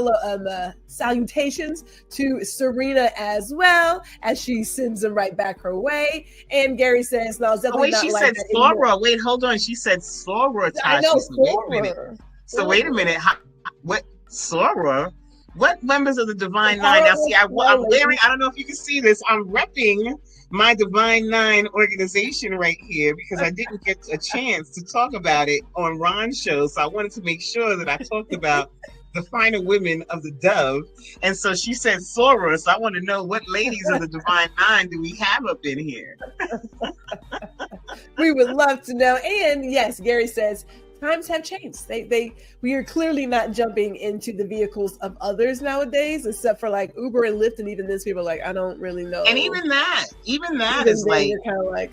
salutations to Serena as well, as she sends them right back her way. And Gary says, "No, it's definitely not like that." Wait, she said Sora. Wait, hold on. She said Sora. I know Sora. Wait a minute. What Sora? What members of the Divine Nine? Now, see, I'm wearing. I don't know if you can see this. I'm repping my Divine Nine organization right here because I didn't get a chance to talk about it on Ron's show. So I wanted to make sure that I talked about the finer women of the Dove. And so she said Sora. So I want to know what ladies of the Divine Nine do we have up in here? We would love to know. And yes, Gary says, times have changed. We are clearly not jumping into the vehicles of others nowadays, except for like Uber and Lyft, and even this, people are like, I don't really know. And even that is like, you're kind of like,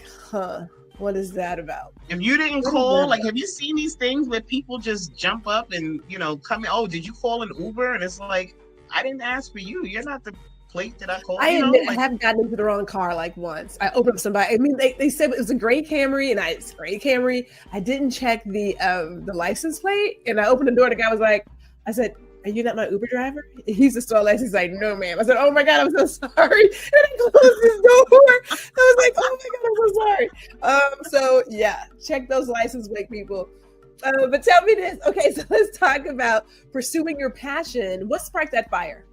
what is that about? If you didn't call, like, have you seen these things where people just jump up and come in? Oh, did you call an Uber? And it's like, I didn't ask for you. You're not the plate that I called. I admit, I have gotten into the wrong car like once. I opened up somebody. I mean, they said it was a gray Camry, and it's a gray Camry. I didn't check the license plate, and I opened the door. The guy was like, I said, "Are you not my Uber driver?" He's the store license. He's like, "No, ma'am." I said, "Oh my God, I'm so sorry." And I closed his door. I was like, "Oh my God, I'm so sorry." So yeah, check those license plate, people. But tell me this. Okay, so let's talk about pursuing your passion. What sparked that fire?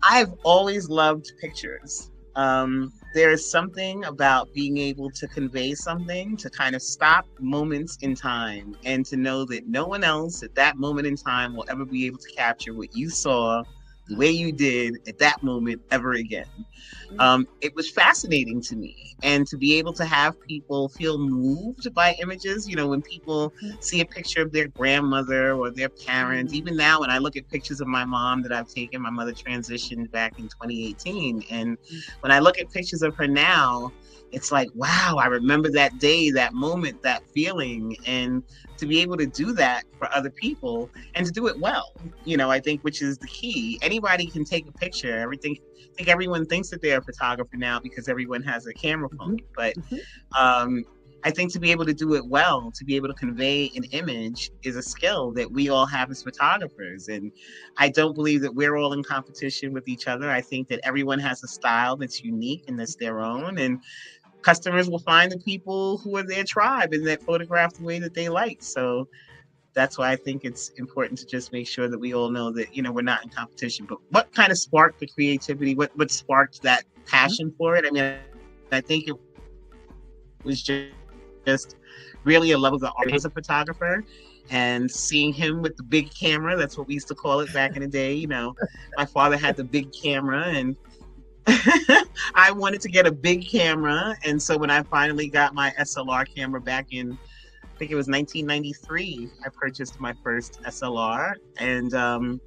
I've always loved pictures. There is something about being able to convey something, to kind of stop moments in time and to know that no one else at that moment in time will ever be able to capture what you saw the way you did at that moment ever again. It was fascinating to me, and to be able to have people feel moved by images, when people see a picture of their grandmother or their parents. Even now, when I look at pictures of my mom that I've taken, my mother transitioned back in 2018, and when I look at pictures of her now, it's like, wow, I remember that day, that moment, that feeling. And to be able to do that for other people and to do it well, I think, which is the key. Anybody can take a picture. I think everyone thinks that they're a photographer now because everyone has a camera phone. But I think to be able to do it well, to be able to convey an image is a skill that we all have as photographers. And I don't believe that we're all in competition with each other. I think that everyone has a style that's unique and that's their own. And customers will find the people who are their tribe and that photograph the way that they like. So that's why I think it's important to just make sure that we all know that, we're not in competition. But what kind of sparked the creativity? What sparked that passion for it? I mean, I think it was just really a love of the art as a photographer, and seeing him with the big camera. That's what we used to call it back in the day. My father had the big camera, and I wanted to get a big camera. And so when I finally got my SLR camera back in, I think it was 1993, I purchased my first SLR, and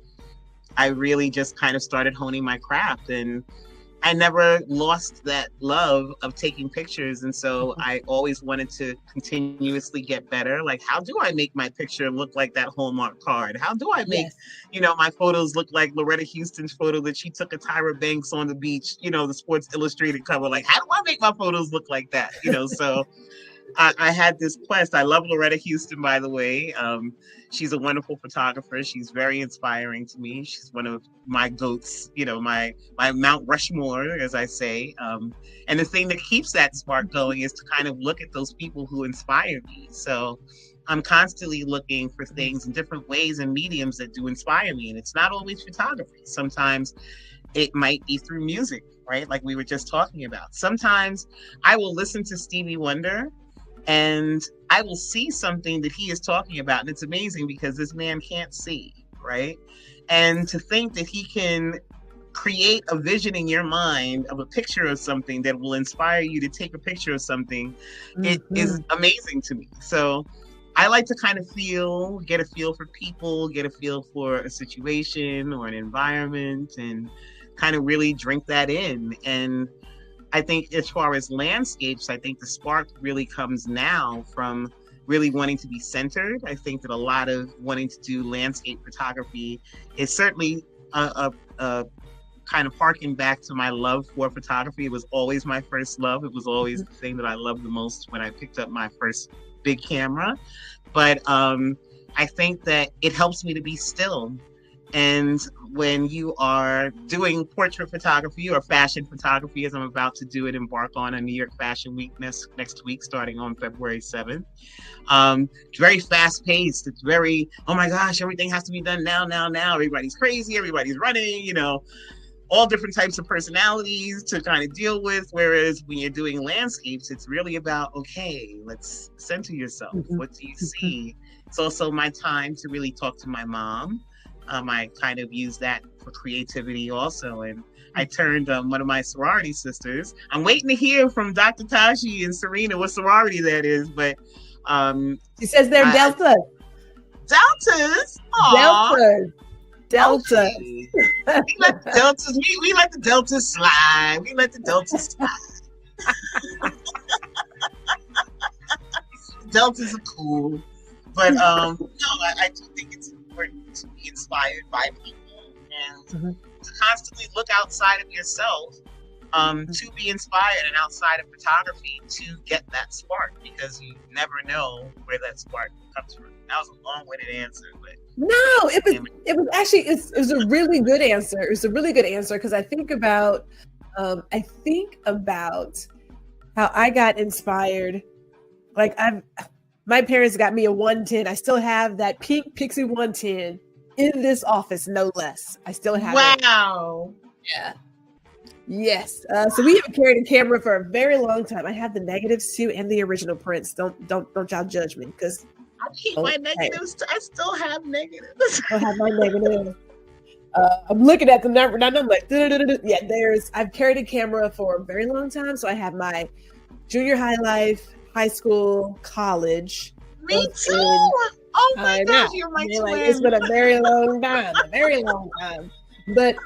I really just kind of started honing my craft, and I never lost that love of taking pictures. And so I always wanted to continuously get better. Like, how do I make my picture look like that Hallmark card? How do I make, my photos look like Loretta Houston's photo that she took of Tyra Banks on the beach, the Sports Illustrated cover? Like, how do I make my photos look like that? So I had this quest. I love Loretta Houston, by the way. She's a wonderful photographer. She's very inspiring to me. She's one of my goats, my Mount Rushmore, as I say. And the thing that keeps that spark going is to kind of look at those people who inspire me. So I'm constantly looking for things in different ways and mediums that do inspire me. And it's not always photography. Sometimes it might be through music, right? Like we were just talking about. Sometimes I will listen to Stevie Wonder and I will see something that he is talking about. And it's amazing because this man can't see, right? And to think that he can create a vision in your mind of a picture of something that will inspire you to take a picture of something, it is amazing to me. So I like to kind of get a feel for people, get a feel for a situation or an environment, and kind of really drink that in. And I think as far as landscapes, I think the spark really comes now from really wanting to be centered. I think that a lot of wanting to do landscape photography is certainly a kind of harking back to my love for photography. It was always my first love. It was always the thing that I loved the most when I picked up my first big camera. But I think that it helps me to be still. And when you are doing portrait photography or fashion photography, as I'm about to do it, embark on a New York Fashion Week next week, starting on February 7th. It's very fast paced. It's very, oh my gosh, everything has to be done now. Everybody's crazy. Everybody's running, all different types of personalities to kind of deal with. Whereas when you're doing landscapes, it's really about, okay, let's center yourself. What do you see? It's also my time to really talk to my mom. I kind of use that for creativity also. And I turned one of my sorority sisters. I'm waiting to hear from Dr. Tashi and Serena what sorority that is, but she says they're Delta. Deltas? Aww. Delta. Okay. We let the Deltas, we let the Deltas slide. Deltas are cool. But no, I do think it's important to be inspired by people and to constantly look outside of yourself to be inspired, and outside of photography to get that spark, because you never know where that spark comes from. That was a long-winded answer, but no, it was actually it was a really good answer. It was a really good answer because I think about how I got inspired. Like my parents got me a 110. I still have that pink Pixie 110 in this office, no less. I still have it. Wow. Yeah. Yes. So we have carried a camera for a very long time. I have the negatives too and the original prints. Don't y'all judge me because I keep my negatives. I still have negatives. I have my negatives. I'm looking at the number and I'm like, yeah, I've carried a camera for a very long time. So I have my junior high life, high school, college. Me too. Oh my gosh, you're my twin. Like, it's been a very long time, But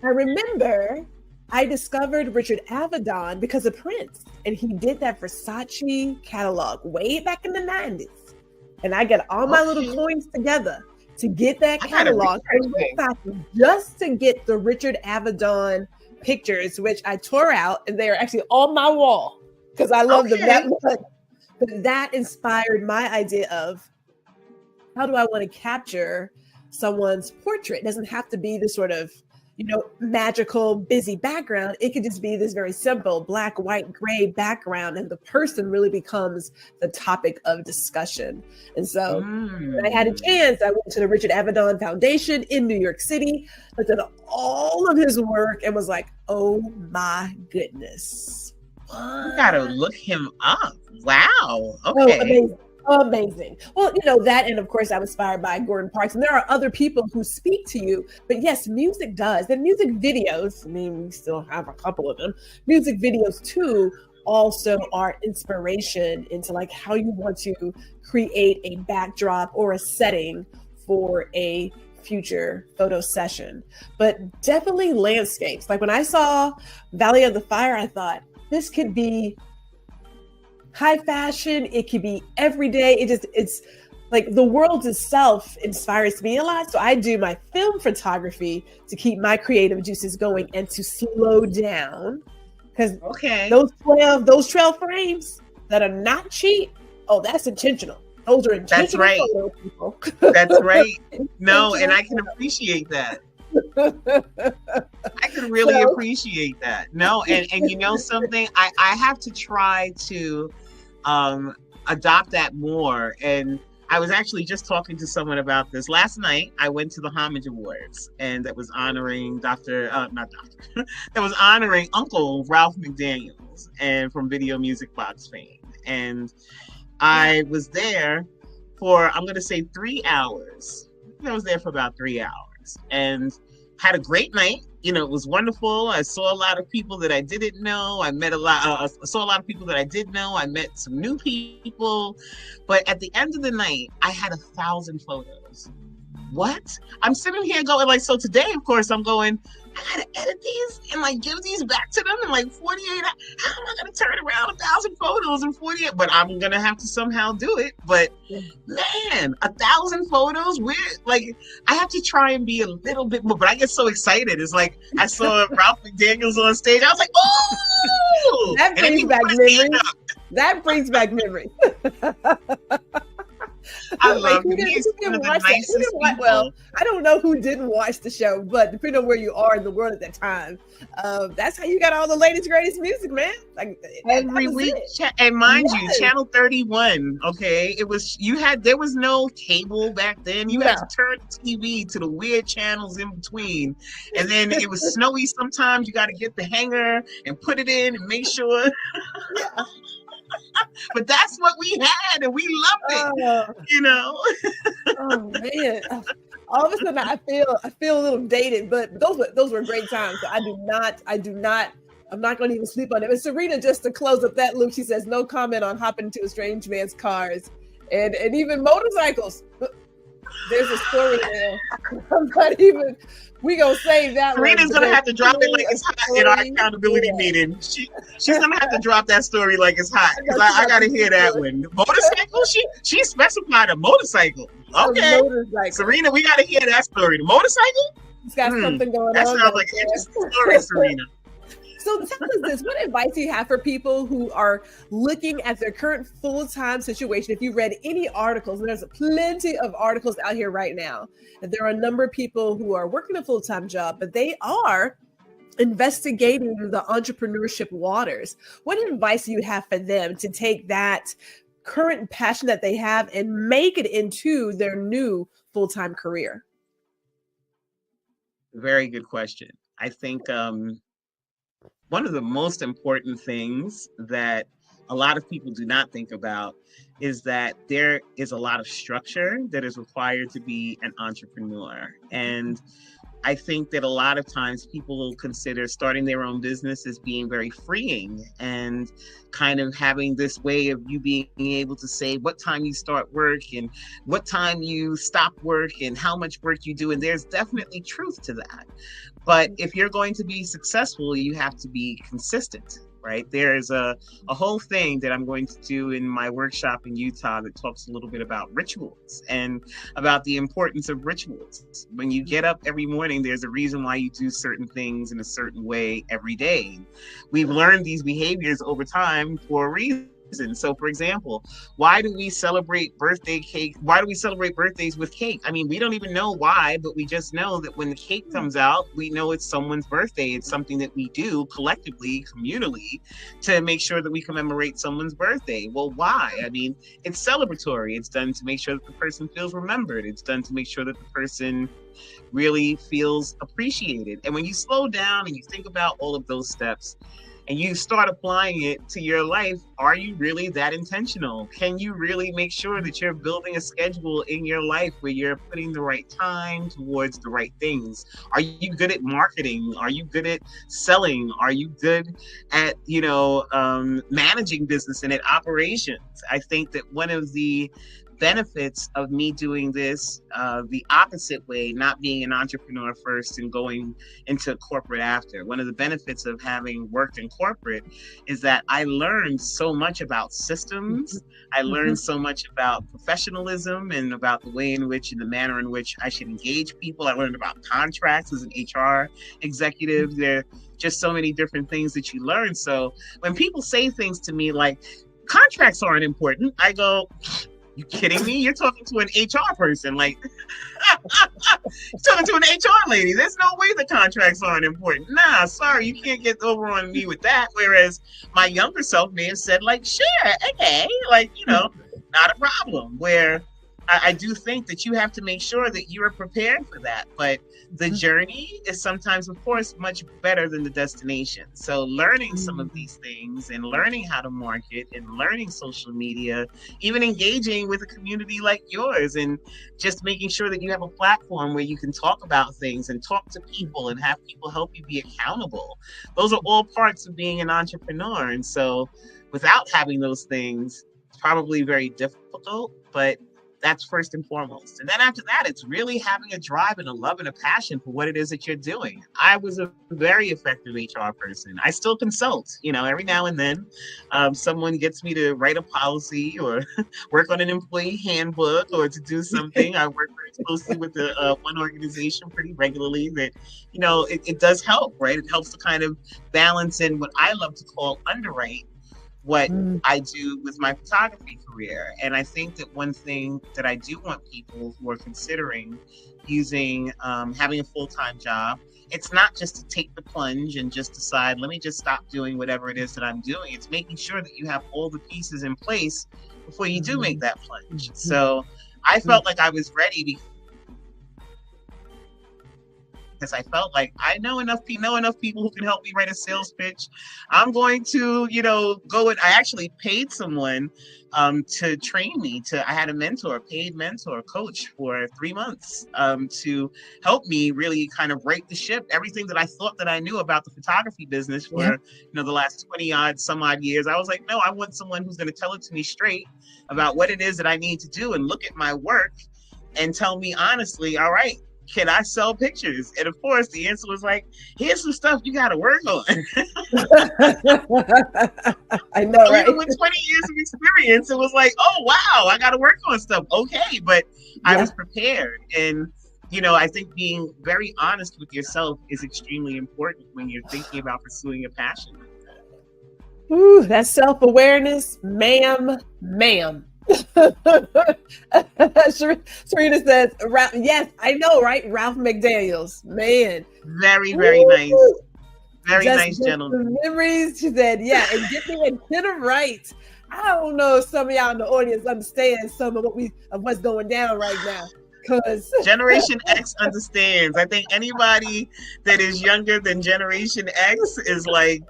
I remember I discovered Richard Avedon because of Prince, and he did that Versace catalog way back in the 90s. And I got all my little coins together to get that catalog just to get the Richard Avedon pictures, which I tore out, and they are actually on my wall because I love them that much. But that inspired my idea of how do I want to capture someone's portrait? It doesn't have to be this sort of, magical, busy background. It could just be this very simple black, white, gray background, and the person really becomes the topic of discussion. And so when I had a chance, I went to the Richard Avedon Foundation in New York City, looked at all of his work and was like, oh my goodness. You gotta look him up. Wow. Okay. Oh, amazing. Well, that, and of course I was inspired by Gordon Parks, and there are other people who speak to you, but yes, music does. And music videos, we still have a couple of them. Music videos too also are inspiration into like how you want to create a backdrop or a setting for a future photo session. But definitely landscapes. Like when I saw Valley of the Fire, I thought this could be high fashion, it could be everyday. It's like the world itself inspires me a lot. So I do my film photography to keep my creative juices going and to slow down. Because those 12 frames that are not cheap, that's intentional. Those are intentional. That's right. Photo people. That's right. No, and I can appreciate that. I can really appreciate that. No, and something, I have to try to adopt that more. And I was actually just talking to someone about this last night. I went to the Homage Awards, and that was honoring that was honoring Uncle Ralph McDaniels and from Video Music Box fame. And I was there for, I'm going to say 3 hours. I was there for about 3 hours and had a great night. You know, it was wonderful. I saw a lot of people that I didn't know. I saw a lot of people that I did know. I met some new people. But at the end of the night, I had 1,000 photos. What? I'm sitting here going like, so today, of course, I'm going, I gotta edit these and like give these back to them in like 48 hours. How am I gonna turn around 1,000 photos in 48? But I'm gonna have to somehow do it. But man, 1,000 photos, like, I have to try and be a little bit more, but I get so excited. It's like, I saw Ralph McDaniels on stage. I was like, oh! That brings back memories. That brings back memories. I love him. He's one of the nicest people. Well, I don't know who didn't watch the show, but depending on where you are in the world at that time, that's how you got all the latest, greatest music, man. Like every week, and mind you, Channel 31. Okay, there was no cable back then. You had to turn the TV to the weird channels in between, and then it was snowy. Sometimes you got to get the hanger and put it in and make sure. But that's what we had, and we loved it. You know. Oh man! All of a sudden, I feel a little dated, but those were great times. So I'm not going to even sleep on it. But Serena, just to close up that loop, she says no comment on hopping into a strange man's cars and even motorcycles. There's a story there. I'm not even. We gonna save that. Serena's gonna have to drop it like it's hot in our accountability meeting. She's gonna have to drop that story like it's hot because I gotta hear that one. The motorcycle? She specified a motorcycle. Okay, Serena, we gotta hear that story. The motorcycle? It's got something going on. That sounds like an interesting story, Serena. So tell us this, what advice do you have for people who are looking at their current full-time situation? If you read any articles, and there's plenty of articles out here right now, and there are a number of people who are working a full-time job, but they are investigating the entrepreneurship waters. What advice do you have for them to take that current passion that they have and make it into their new full-time career? Very good question. I think one of the most important things that a lot of people do not think about is that there is a lot of structure that is required to be an entrepreneur. And I think that a lot of times people will consider starting their own business as being very freeing and kind of having this way of you being able to say what time you start work and what time you stop work and how much work you do. And there's definitely truth to that. But if you're going to be successful, you have to be consistent, right? There's a whole thing that I'm going to do in my workshop in Utah that talks a little bit about rituals and about the importance of rituals. When you get up every morning, there's a reason why you do certain things in a certain way every day. We've learned these behaviors over time for a reason. So, for example, why do we celebrate birthday cake? Why do we celebrate birthdays with cake? I mean, we don't even know why, but we just know that when the cake comes out, we know it's someone's birthday. It's something that we do collectively, communally, to make sure that we commemorate someone's birthday. Well, why? I mean, it's celebratory. It's done to make sure that the person feels remembered. It's done to make sure that the person really feels appreciated. And when you slow down and you think about all of those steps, and you start applying it to your life, are you really that intentional? Can you really make sure that you're building a schedule in your life where you're putting the right time towards the right things? Are you good at marketing? Are you good at selling? Are you good at, managing business and at operations? I think that one of the benefits of me doing this the opposite way, not being an entrepreneur first and going into corporate after. One of the benefits of having worked in corporate is that I learned so much about systems. I learned so much about professionalism and about the way in which and the manner in which I should engage people. I learned about contracts as an HR executive. There are just so many different things that you learn. So when people say things to me like, contracts aren't important, I go, you kidding me? You're talking to an HR person. Like, you're talking to an HR lady. There's no way the contracts aren't important. Nah, sorry, you can't get over on me with that. Whereas my younger self may have said, like, sure, okay, like, not a problem. Where I do think that you have to make sure that you are prepared for that. But the journey is sometimes, of course, much better than the destination. So learning some of these things and learning how to market and learning social media, even engaging with a community like yours, and just making sure that you have a platform where you can talk about things and talk to people and have people help you be accountable. Those are all parts of being an entrepreneur. And so without having those things, it's probably very difficult, but that's first and foremost. And then after that, it's really having a drive and a love and a passion for what it is that you're doing. I was a very effective HR person. I still consult, every now and then. Someone gets me to write a policy or work on an employee handbook or to do something. I work very closely with one organization pretty regularly that, it does help, right? It helps to kind of balance in what I love to call underwrite what I do with my photography career. And I think that one thing that I do want people who are considering using, having a full-time job, it's not just to take the plunge and just decide, let me just stop doing whatever it is that I'm doing. It's making sure that you have all the pieces in place before you do make that plunge. So I felt like I was ready because I felt like I know enough people who can help me write a sales pitch. I'm going to, go and I actually paid someone to train me. I had a paid mentor, coach for 3 months to help me really kind of right the ship. Everything that I thought that I knew about the photography business for the last 20 some odd years, I was like, no, I want someone who's going to tell it to me straight about what it is that I need to do and look at my work and tell me honestly, all right, can I sell pictures? And of course, the answer was like, here's some stuff you got to work on. I know, so right? Even with 20 years of experience, it was like, oh, wow, I got to work on stuff. Okay, but I was prepared. And, I think being very honest with yourself is extremely important when you're thinking about pursuing a passion. Ooh, that self-awareness, ma'am. Serena says, yes, I know, right? Ralph McDaniels, man. Very, very nice. Very nice gentleman. Memories, she said, yeah, and get me a dinner right. I don't know if some of y'all in the audience understand some of what's going down right now. Because Generation X understands. I think anybody that is younger than Generation X is like,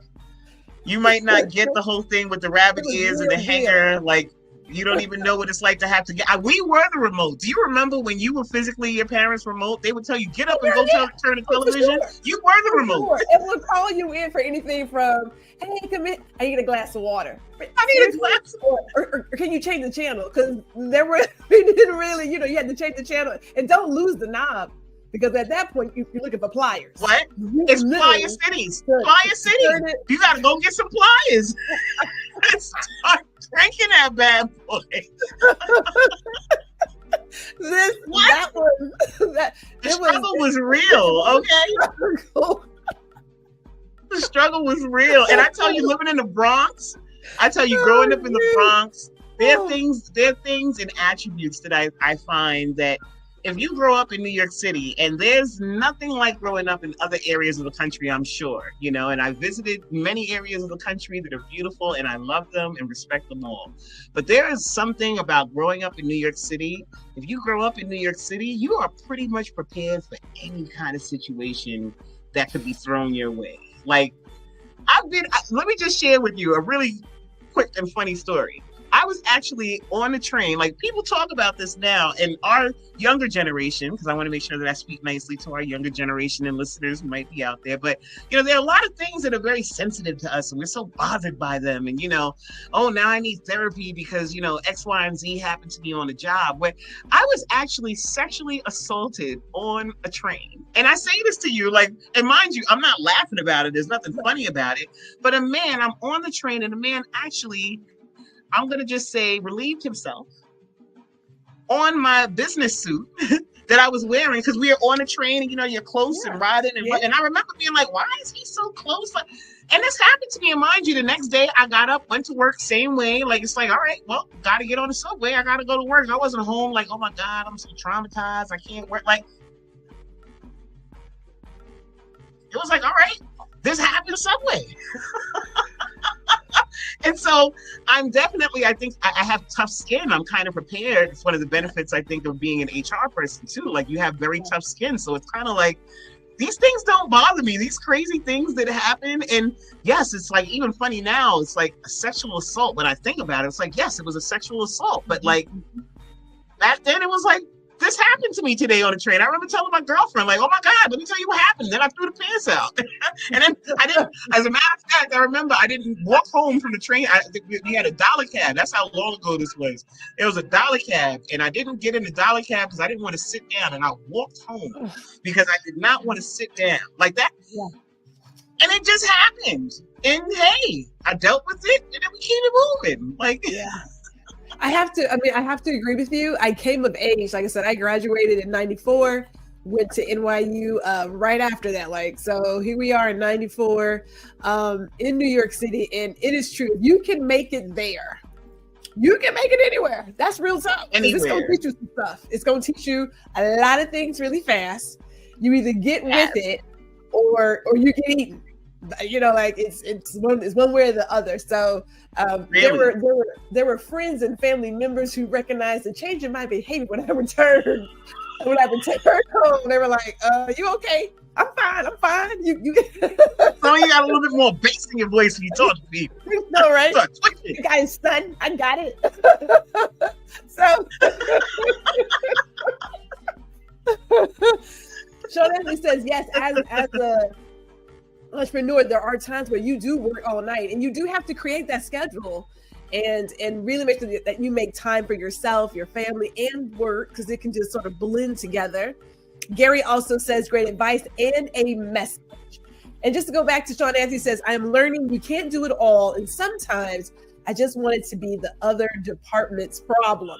you might not get the whole thing with the rabbit ears and the hanger, like, you don't even know what it's like to have to get. We were the remote. Do you remember when you were physically your parents' remote? They would tell you, get up and go turn the television. Sure. You were the remote. Sure. And we'll call you in for anything from, hey, come in. I need a glass of water. I need a glass of water. Or can you change the channel? Because we didn't really, you had to change the channel. And don't lose the knob. Because at that point, you're looking for pliers. What? It's plier cities. Plier cities. You got to go get some pliers. Start cranking that bad boy. The struggle was real, okay? The struggle was real. And I tell you, living in the Bronx, growing up in the Bronx, there are things and attributes that I find that if you grow up in New York City, and there's nothing like growing up in other areas of the country, I'm sure, and I visited many areas of the country that are beautiful, and I love them and respect them all. But there is something about growing up in New York City. If you grow up in New York City, you are pretty much prepared for any kind of situation that could be thrown your way. Like, let me just share with you a really quick and funny story. I was actually on a train. Like, people talk about this now, and our younger generation, because I want to make sure that I speak nicely to our younger generation and listeners who might be out there. But, there are a lot of things that are very sensitive to us, and we're so bothered by them. And, oh, now I need therapy because, X, Y, and Z happened to me on a job. Where I was actually sexually assaulted on a train. And I say this to you, like, and mind you, I'm not laughing about it. There's nothing funny about it. But I'm on the train, and a man actually, I'm going to just say, relieved himself on my business suit that I was wearing, because we were on a train and, you're close and riding. And I remember being like, why is he so close? And this happened to me. And mind you, the next day I got up, went to work same way. Like, it's like, all right, well, got to get on the subway. I got to go to work. I wasn't home like, oh my God, I'm so traumatized. I can't work. Like, it was like, all right, this happened subway. And so I think I have tough skin. I'm kind of prepared. It's one of the benefits, I think, of being an HR person too. Like, you have very tough skin. So it's kind of like, these things don't bother me. These crazy things that happen. And yes, it's like, even funny now, it's like a sexual assault. When I think about it, it's like, yes, it was a sexual assault. But like, back then it was like, this happened to me today on the train. I remember telling my girlfriend, like, oh my God, let me tell you what happened. Then I threw the pants out. And then I didn't, as a matter of fact, I remember I didn't walk home from the train. We had a dollar cab. That's how long ago this was. It was a dollar cab. And I didn't get in the dollar cab because I didn't want to sit down. And I walked home because I did not want to sit down like that. Yeah. And it just happened. And hey, I dealt with it and then we keep it moving. Like, yeah. I have to agree with you. I came of age. Like I said, I graduated in 94, went to NYU right after that. Like, so here we are in 94 in New York City. And it is true. You can make it there. You can make it anywhere. That's real tough. It's going to teach you some stuff. It's going to teach you a lot of things really fast. You either get with it or you get eaten. You know, like it's one way or the other. So really? there were friends and family members who recognized the change in my behavior when I returned home. They were like, "You okay? I'm fine. You." So you got a little bit more bass in your voice when you talk to people. No, right? You got his son. I got it. So. Sean Anthony says yes. As a entrepreneur, there are times where you do work all night, and you do have to create that schedule and really make sure that you make time for yourself, your family, and work, because it can just sort of blend together. Gary also says great advice and a message. And just to go back to Sean Anthony says, I am learning you can't do it all, and sometimes I just want it to be the other department's problem.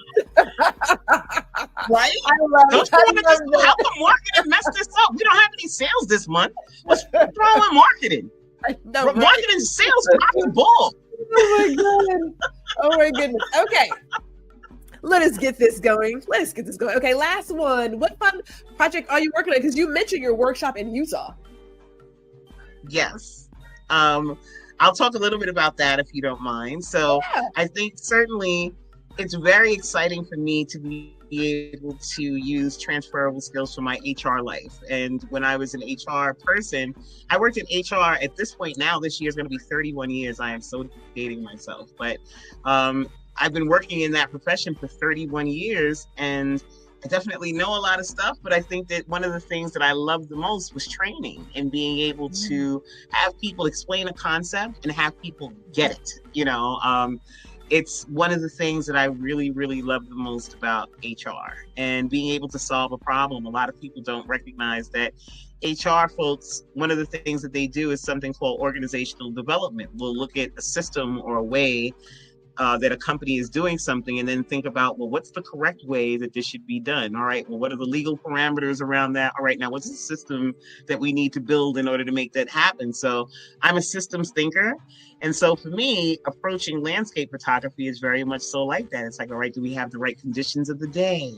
Right? Don't you want to just help the marketing mess this up? We don't have any sales this month. What's wrong with marketing? No, right? Marketing sales popping ball. Oh my goodness. Okay. Let us get this going. Okay, last one. What fun project are you working on? Because you mentioned your workshop in Utah. Yes. I'll talk a little bit about that if you don't mind. So yeah. I think certainly it's very exciting for me to be able to use transferable skills from my HR life. And when I was an HR person, I worked in HR at this point now. This year is going to be 31 years. I am so dating myself. But I've been working in that profession for 31 years. And I definitely know a lot of stuff, but I think that one of the things that I loved the most was training and being able to have people explain a concept and have people get it. You know, it's one of the things that I really, really love the most about HR and being able to solve a problem. A lot of people don't recognize that HR folks, one of the things that they do is something called organizational development. We'll look at a system or a way that a company is doing something and then think about, well, what's the correct way that this should be done? All right, well, what are the legal parameters around that? All right, now what's the system that we need to build in order to make that happen? So I'm a systems thinker. And so for me, approaching landscape photography is very much so like that. It's like, all right, do we have the right conditions of the day?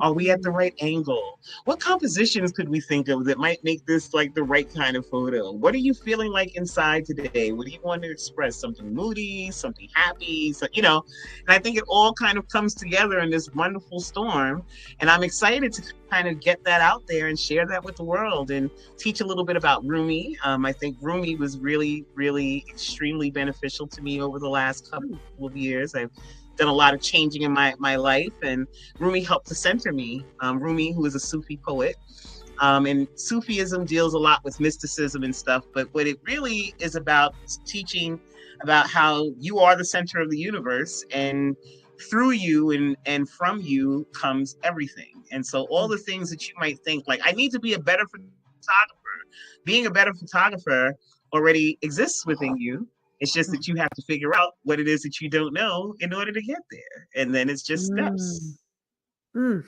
Are we at the right angle? What compositions could we think of that might make this like the right kind of photo? What are you feeling like inside today? What do you want to express? Something moody, something happy, so, you know, and I think it all kind of comes together in this wonderful storm. And I'm excited to kind of get that out there and share that with the world and teach a little bit about Rumi. I think Rumi was really, really extremely beneficial to me over the last couple of years. I've done a lot of changing in my life, and Rumi helped to center me. Rumi, who is a Sufi poet, and Sufism deals a lot with mysticism and stuff, but what it really is about is teaching about how you are the center of the universe, and through you and from you comes everything. And so all the things that you might think, like, I need to be a better photographer. Being a better photographer already exists within you. It's just that you have to figure out what it is that you don't know in order to get there. And then it's just steps. Look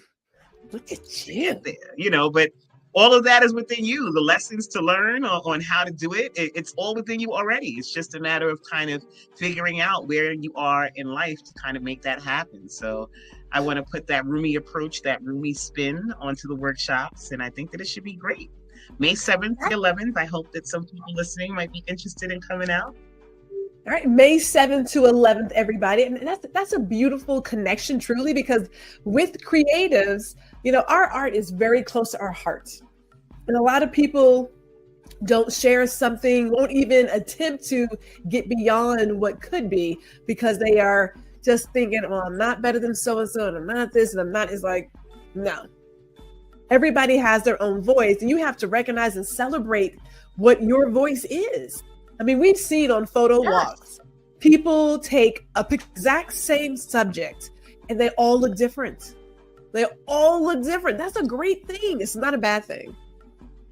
at you. Get there, you know, but all of that is within you. The lessons to learn on how to do it, it's all within you already. It's just a matter of kind of figuring out where you are in life to kind of make that happen. So I want to put that Rumi approach, that Rumi spin onto the workshops. And I think that it should be great. May 7th, the 11th. I hope that some people listening might be interested in coming out. All right, May 7th to 11th, everybody. And that's a beautiful connection, truly, because with creatives, you know, our art is very close to our hearts. And a lot of people don't share something, won't even attempt to get beyond what could be because they are just thinking, oh, I'm not better than so-and-so, and I'm not this, and I'm not. It's like, no. Everybody has their own voice, and you have to recognize and celebrate what your voice is. I mean, we've seen on photo walks, people take a exact same subject and they all look different. They all look different. That's a great thing. It's not a bad thing.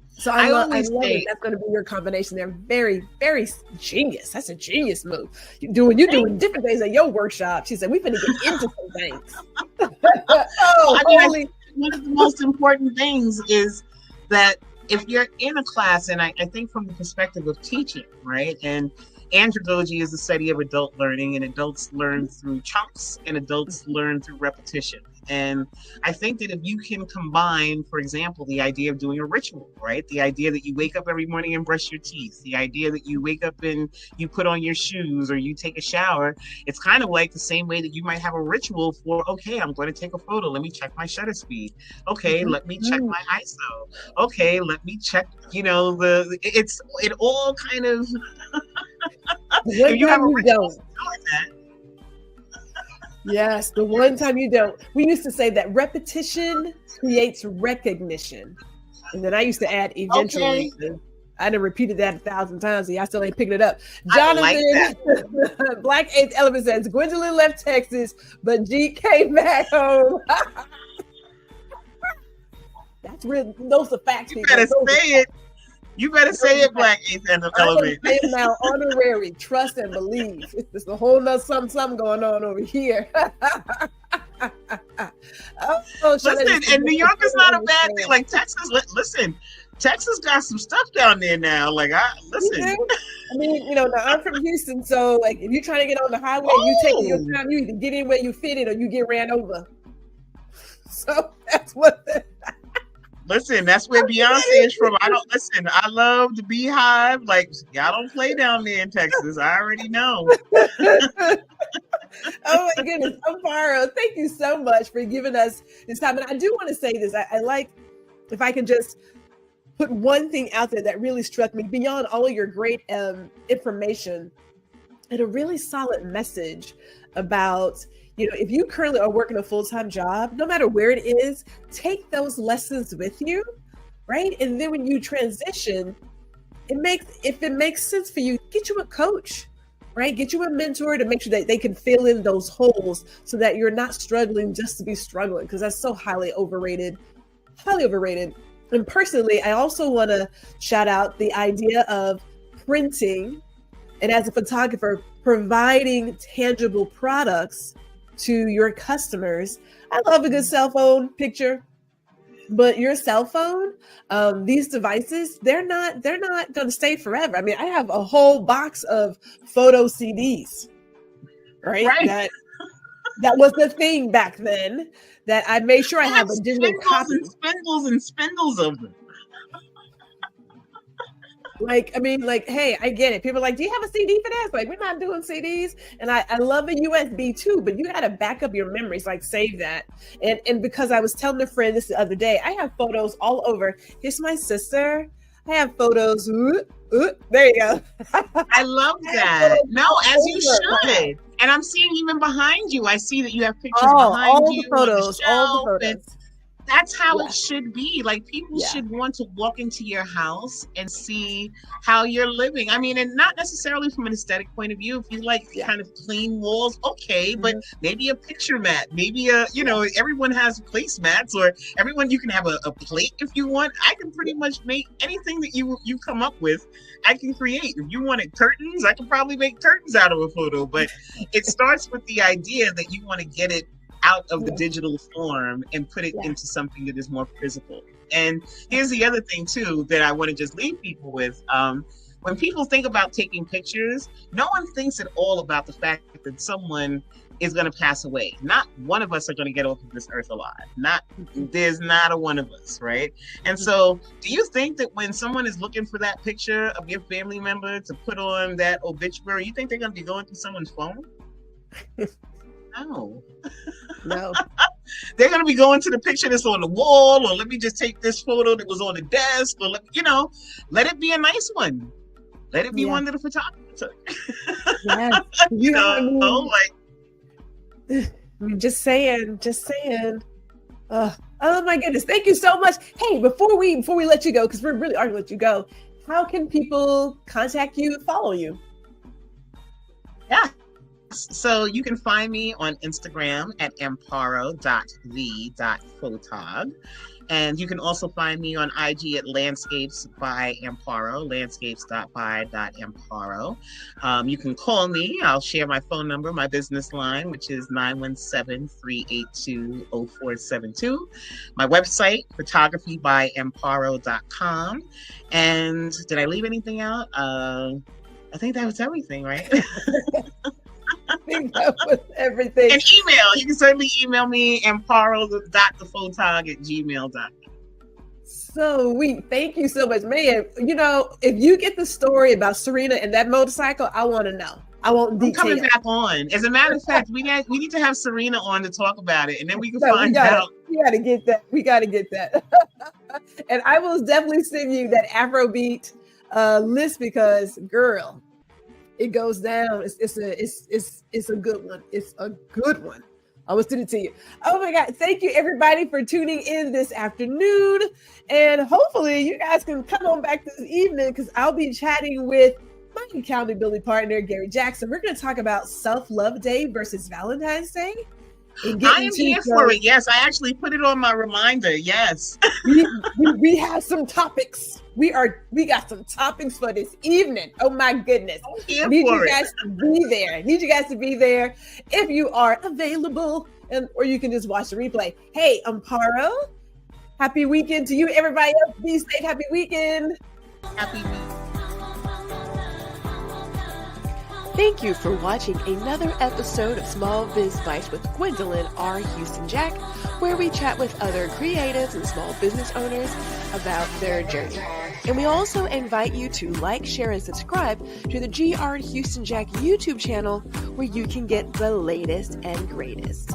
So I love it. That's going to be your combination. They're very, very genius. That's a genius move. You're doing different things at your workshop. She said, we finna get into some things. One of the most important things is that if you're in a class, and I think from the perspective of teaching, right? And andragogy is the study of adult learning, and adults learn through chunks and adults learn through repetition. And I think that if you can combine, for example, the idea of doing a ritual, right? The idea that you wake up every morning and brush your teeth, the idea that you wake up and you put on your shoes or you take a shower, it's kind of like the same way that you might have a ritual for, okay, I'm going to take a photo. Let me check my shutter speed. Okay, let me check my ISO. Okay, let me check, you know, it all kind of, if you have a ritual doing that. Yes, the one time you don't. We used to say that repetition creates recognition. And then I used to add eventually. Okay. I done repeated that 1,000 times, and y'all still ain't picking it up. Jonathan, like Black 8th Element says, 𝐭𝐿𝐿 left Texas, but G came back home. That's real. Those are facts. You better say it. You better say it, Black 8th Element. I am now honorary, trust and believe. It's a whole nother something going on over here. Listen, and New York is not a bad thing. Like Texas, listen, Texas got some stuff down there now. Like, listen. I mean, you know, now I'm from Houston, so like if you're trying to get on the highway, you taking your time, you either get in where you fit in or you get ran over. So that's what. Listen, that's where Beyonce is from. I love the Beehive. Like, y'all don't play down there in Texas. I already know. Oh my goodness. Amparo, thank you so much for giving us this time. And I do want to say this. I like, if I can just put one thing out there that really struck me beyond all of your great information, and a really solid message about, you know, if you currently are working a full-time job, no matter where it is, take those lessons with you, right? And then when you transition, if it makes sense for you, get you a coach, right? Get you a mentor to make sure that they can fill in those holes so that you're not struggling just to be struggling, because that's so highly overrated. And personally, I also want to shout out the idea of printing, and as a photographer, providing tangible products to your customers. I love a good cell phone picture, but your cell phone, these devices, they're not going to stay forever. I mean, I have a whole box of photo CDs, right? That was the thing back then, that I made sure I have a digital copy. And spindles of them. Like, I mean, like, hey, I get it. People are like, do you have a CD for this? Like, we're not doing CDs. And I love a USB too, but you got to back up your memories, like save that. And because I was telling a friend this the other day, I have photos all over. Here's my sister. I have photos. There you go. I love that. No, as you should. And I'm seeing even behind you, I see that you have pictures behind you. All the photos. That's how it should be. Like, people should want to walk into your house and see how you're living. I mean, and not necessarily from an aesthetic point of view. If you like kind of clean walls, okay, but maybe a picture mat, maybe everyone has placemats, or you can have a plate if you want. I can pretty much make anything that you come up with. I can create. If you wanted curtains, I can probably make curtains out of a photo. But it starts with the idea that you want to get it out of the digital form and put it into something that is more physical. And here's the other thing too that I want to just leave people with. When people think about taking pictures, no one thinks at all about the fact that someone is going to pass away. Not one of us are going to get off of this earth alive. There's not a one of us, right? And so do you think that when someone is looking for that picture of your family member to put on that obituary, you think they're going to be going through someone's phone? No. They're going to be going to the picture that's on the wall, or let me just take this photo that was on the desk, or let it be a nice one. Let it be one that the photographer took. Yes. Just saying. Oh my goodness. Thank you so much. Hey, before we let you go, because we really are going to let you go, how can people contact you and follow you? Yeah. So you can find me on Instagram at amparo.the.photog. And you can also find me on IG at Landscapes by Amparo, landscapes.by.amparo. You can call me. I'll share my phone number, my business line, which is 917-382-0472. My website, photographybyAmparo.com. And did I leave anything out? I think that was everything, right? I think that was everything. And email. You can certainly email me, amparo.thephotog@gmail.com. Sweet. Thank you so much. Man, if you get the story about Serena and that motorcycle, I want to know. I won't detail. I'm coming back on. As a matter of fact, we need to have Serena on to talk about it, and then we can find out. We got to get that. And I will definitely send you that Afrobeat list because, girl, it goes down. It's a good one. It's a good one. I will send it to you. Oh my God. Thank you everybody for tuning in this afternoon. And hopefully you guys can come on back this evening because I'll be chatting with my accountability partner, Gary Jackson. We're going to talk about Self-Love Day versus Valentine's Day. I am here for it. Yes, I actually put it on my reminder. Yes. we have some topics. We got some topics for this evening. Oh my goodness. I need you guys to be there. If you are available, or you can just watch the replay. Hey, Amparo, happy weekend to you. Everybody else, be safe. Happy weekend. Happy weekend. Thank you for watching another episode of Small Biz Bites with Gwendolyn R. Houston Jack, where we chat with other creatives and small business owners about their journey. And we also invite you to like, share, and subscribe to the GR Houston Jack YouTube channel, where you can get the latest and greatest.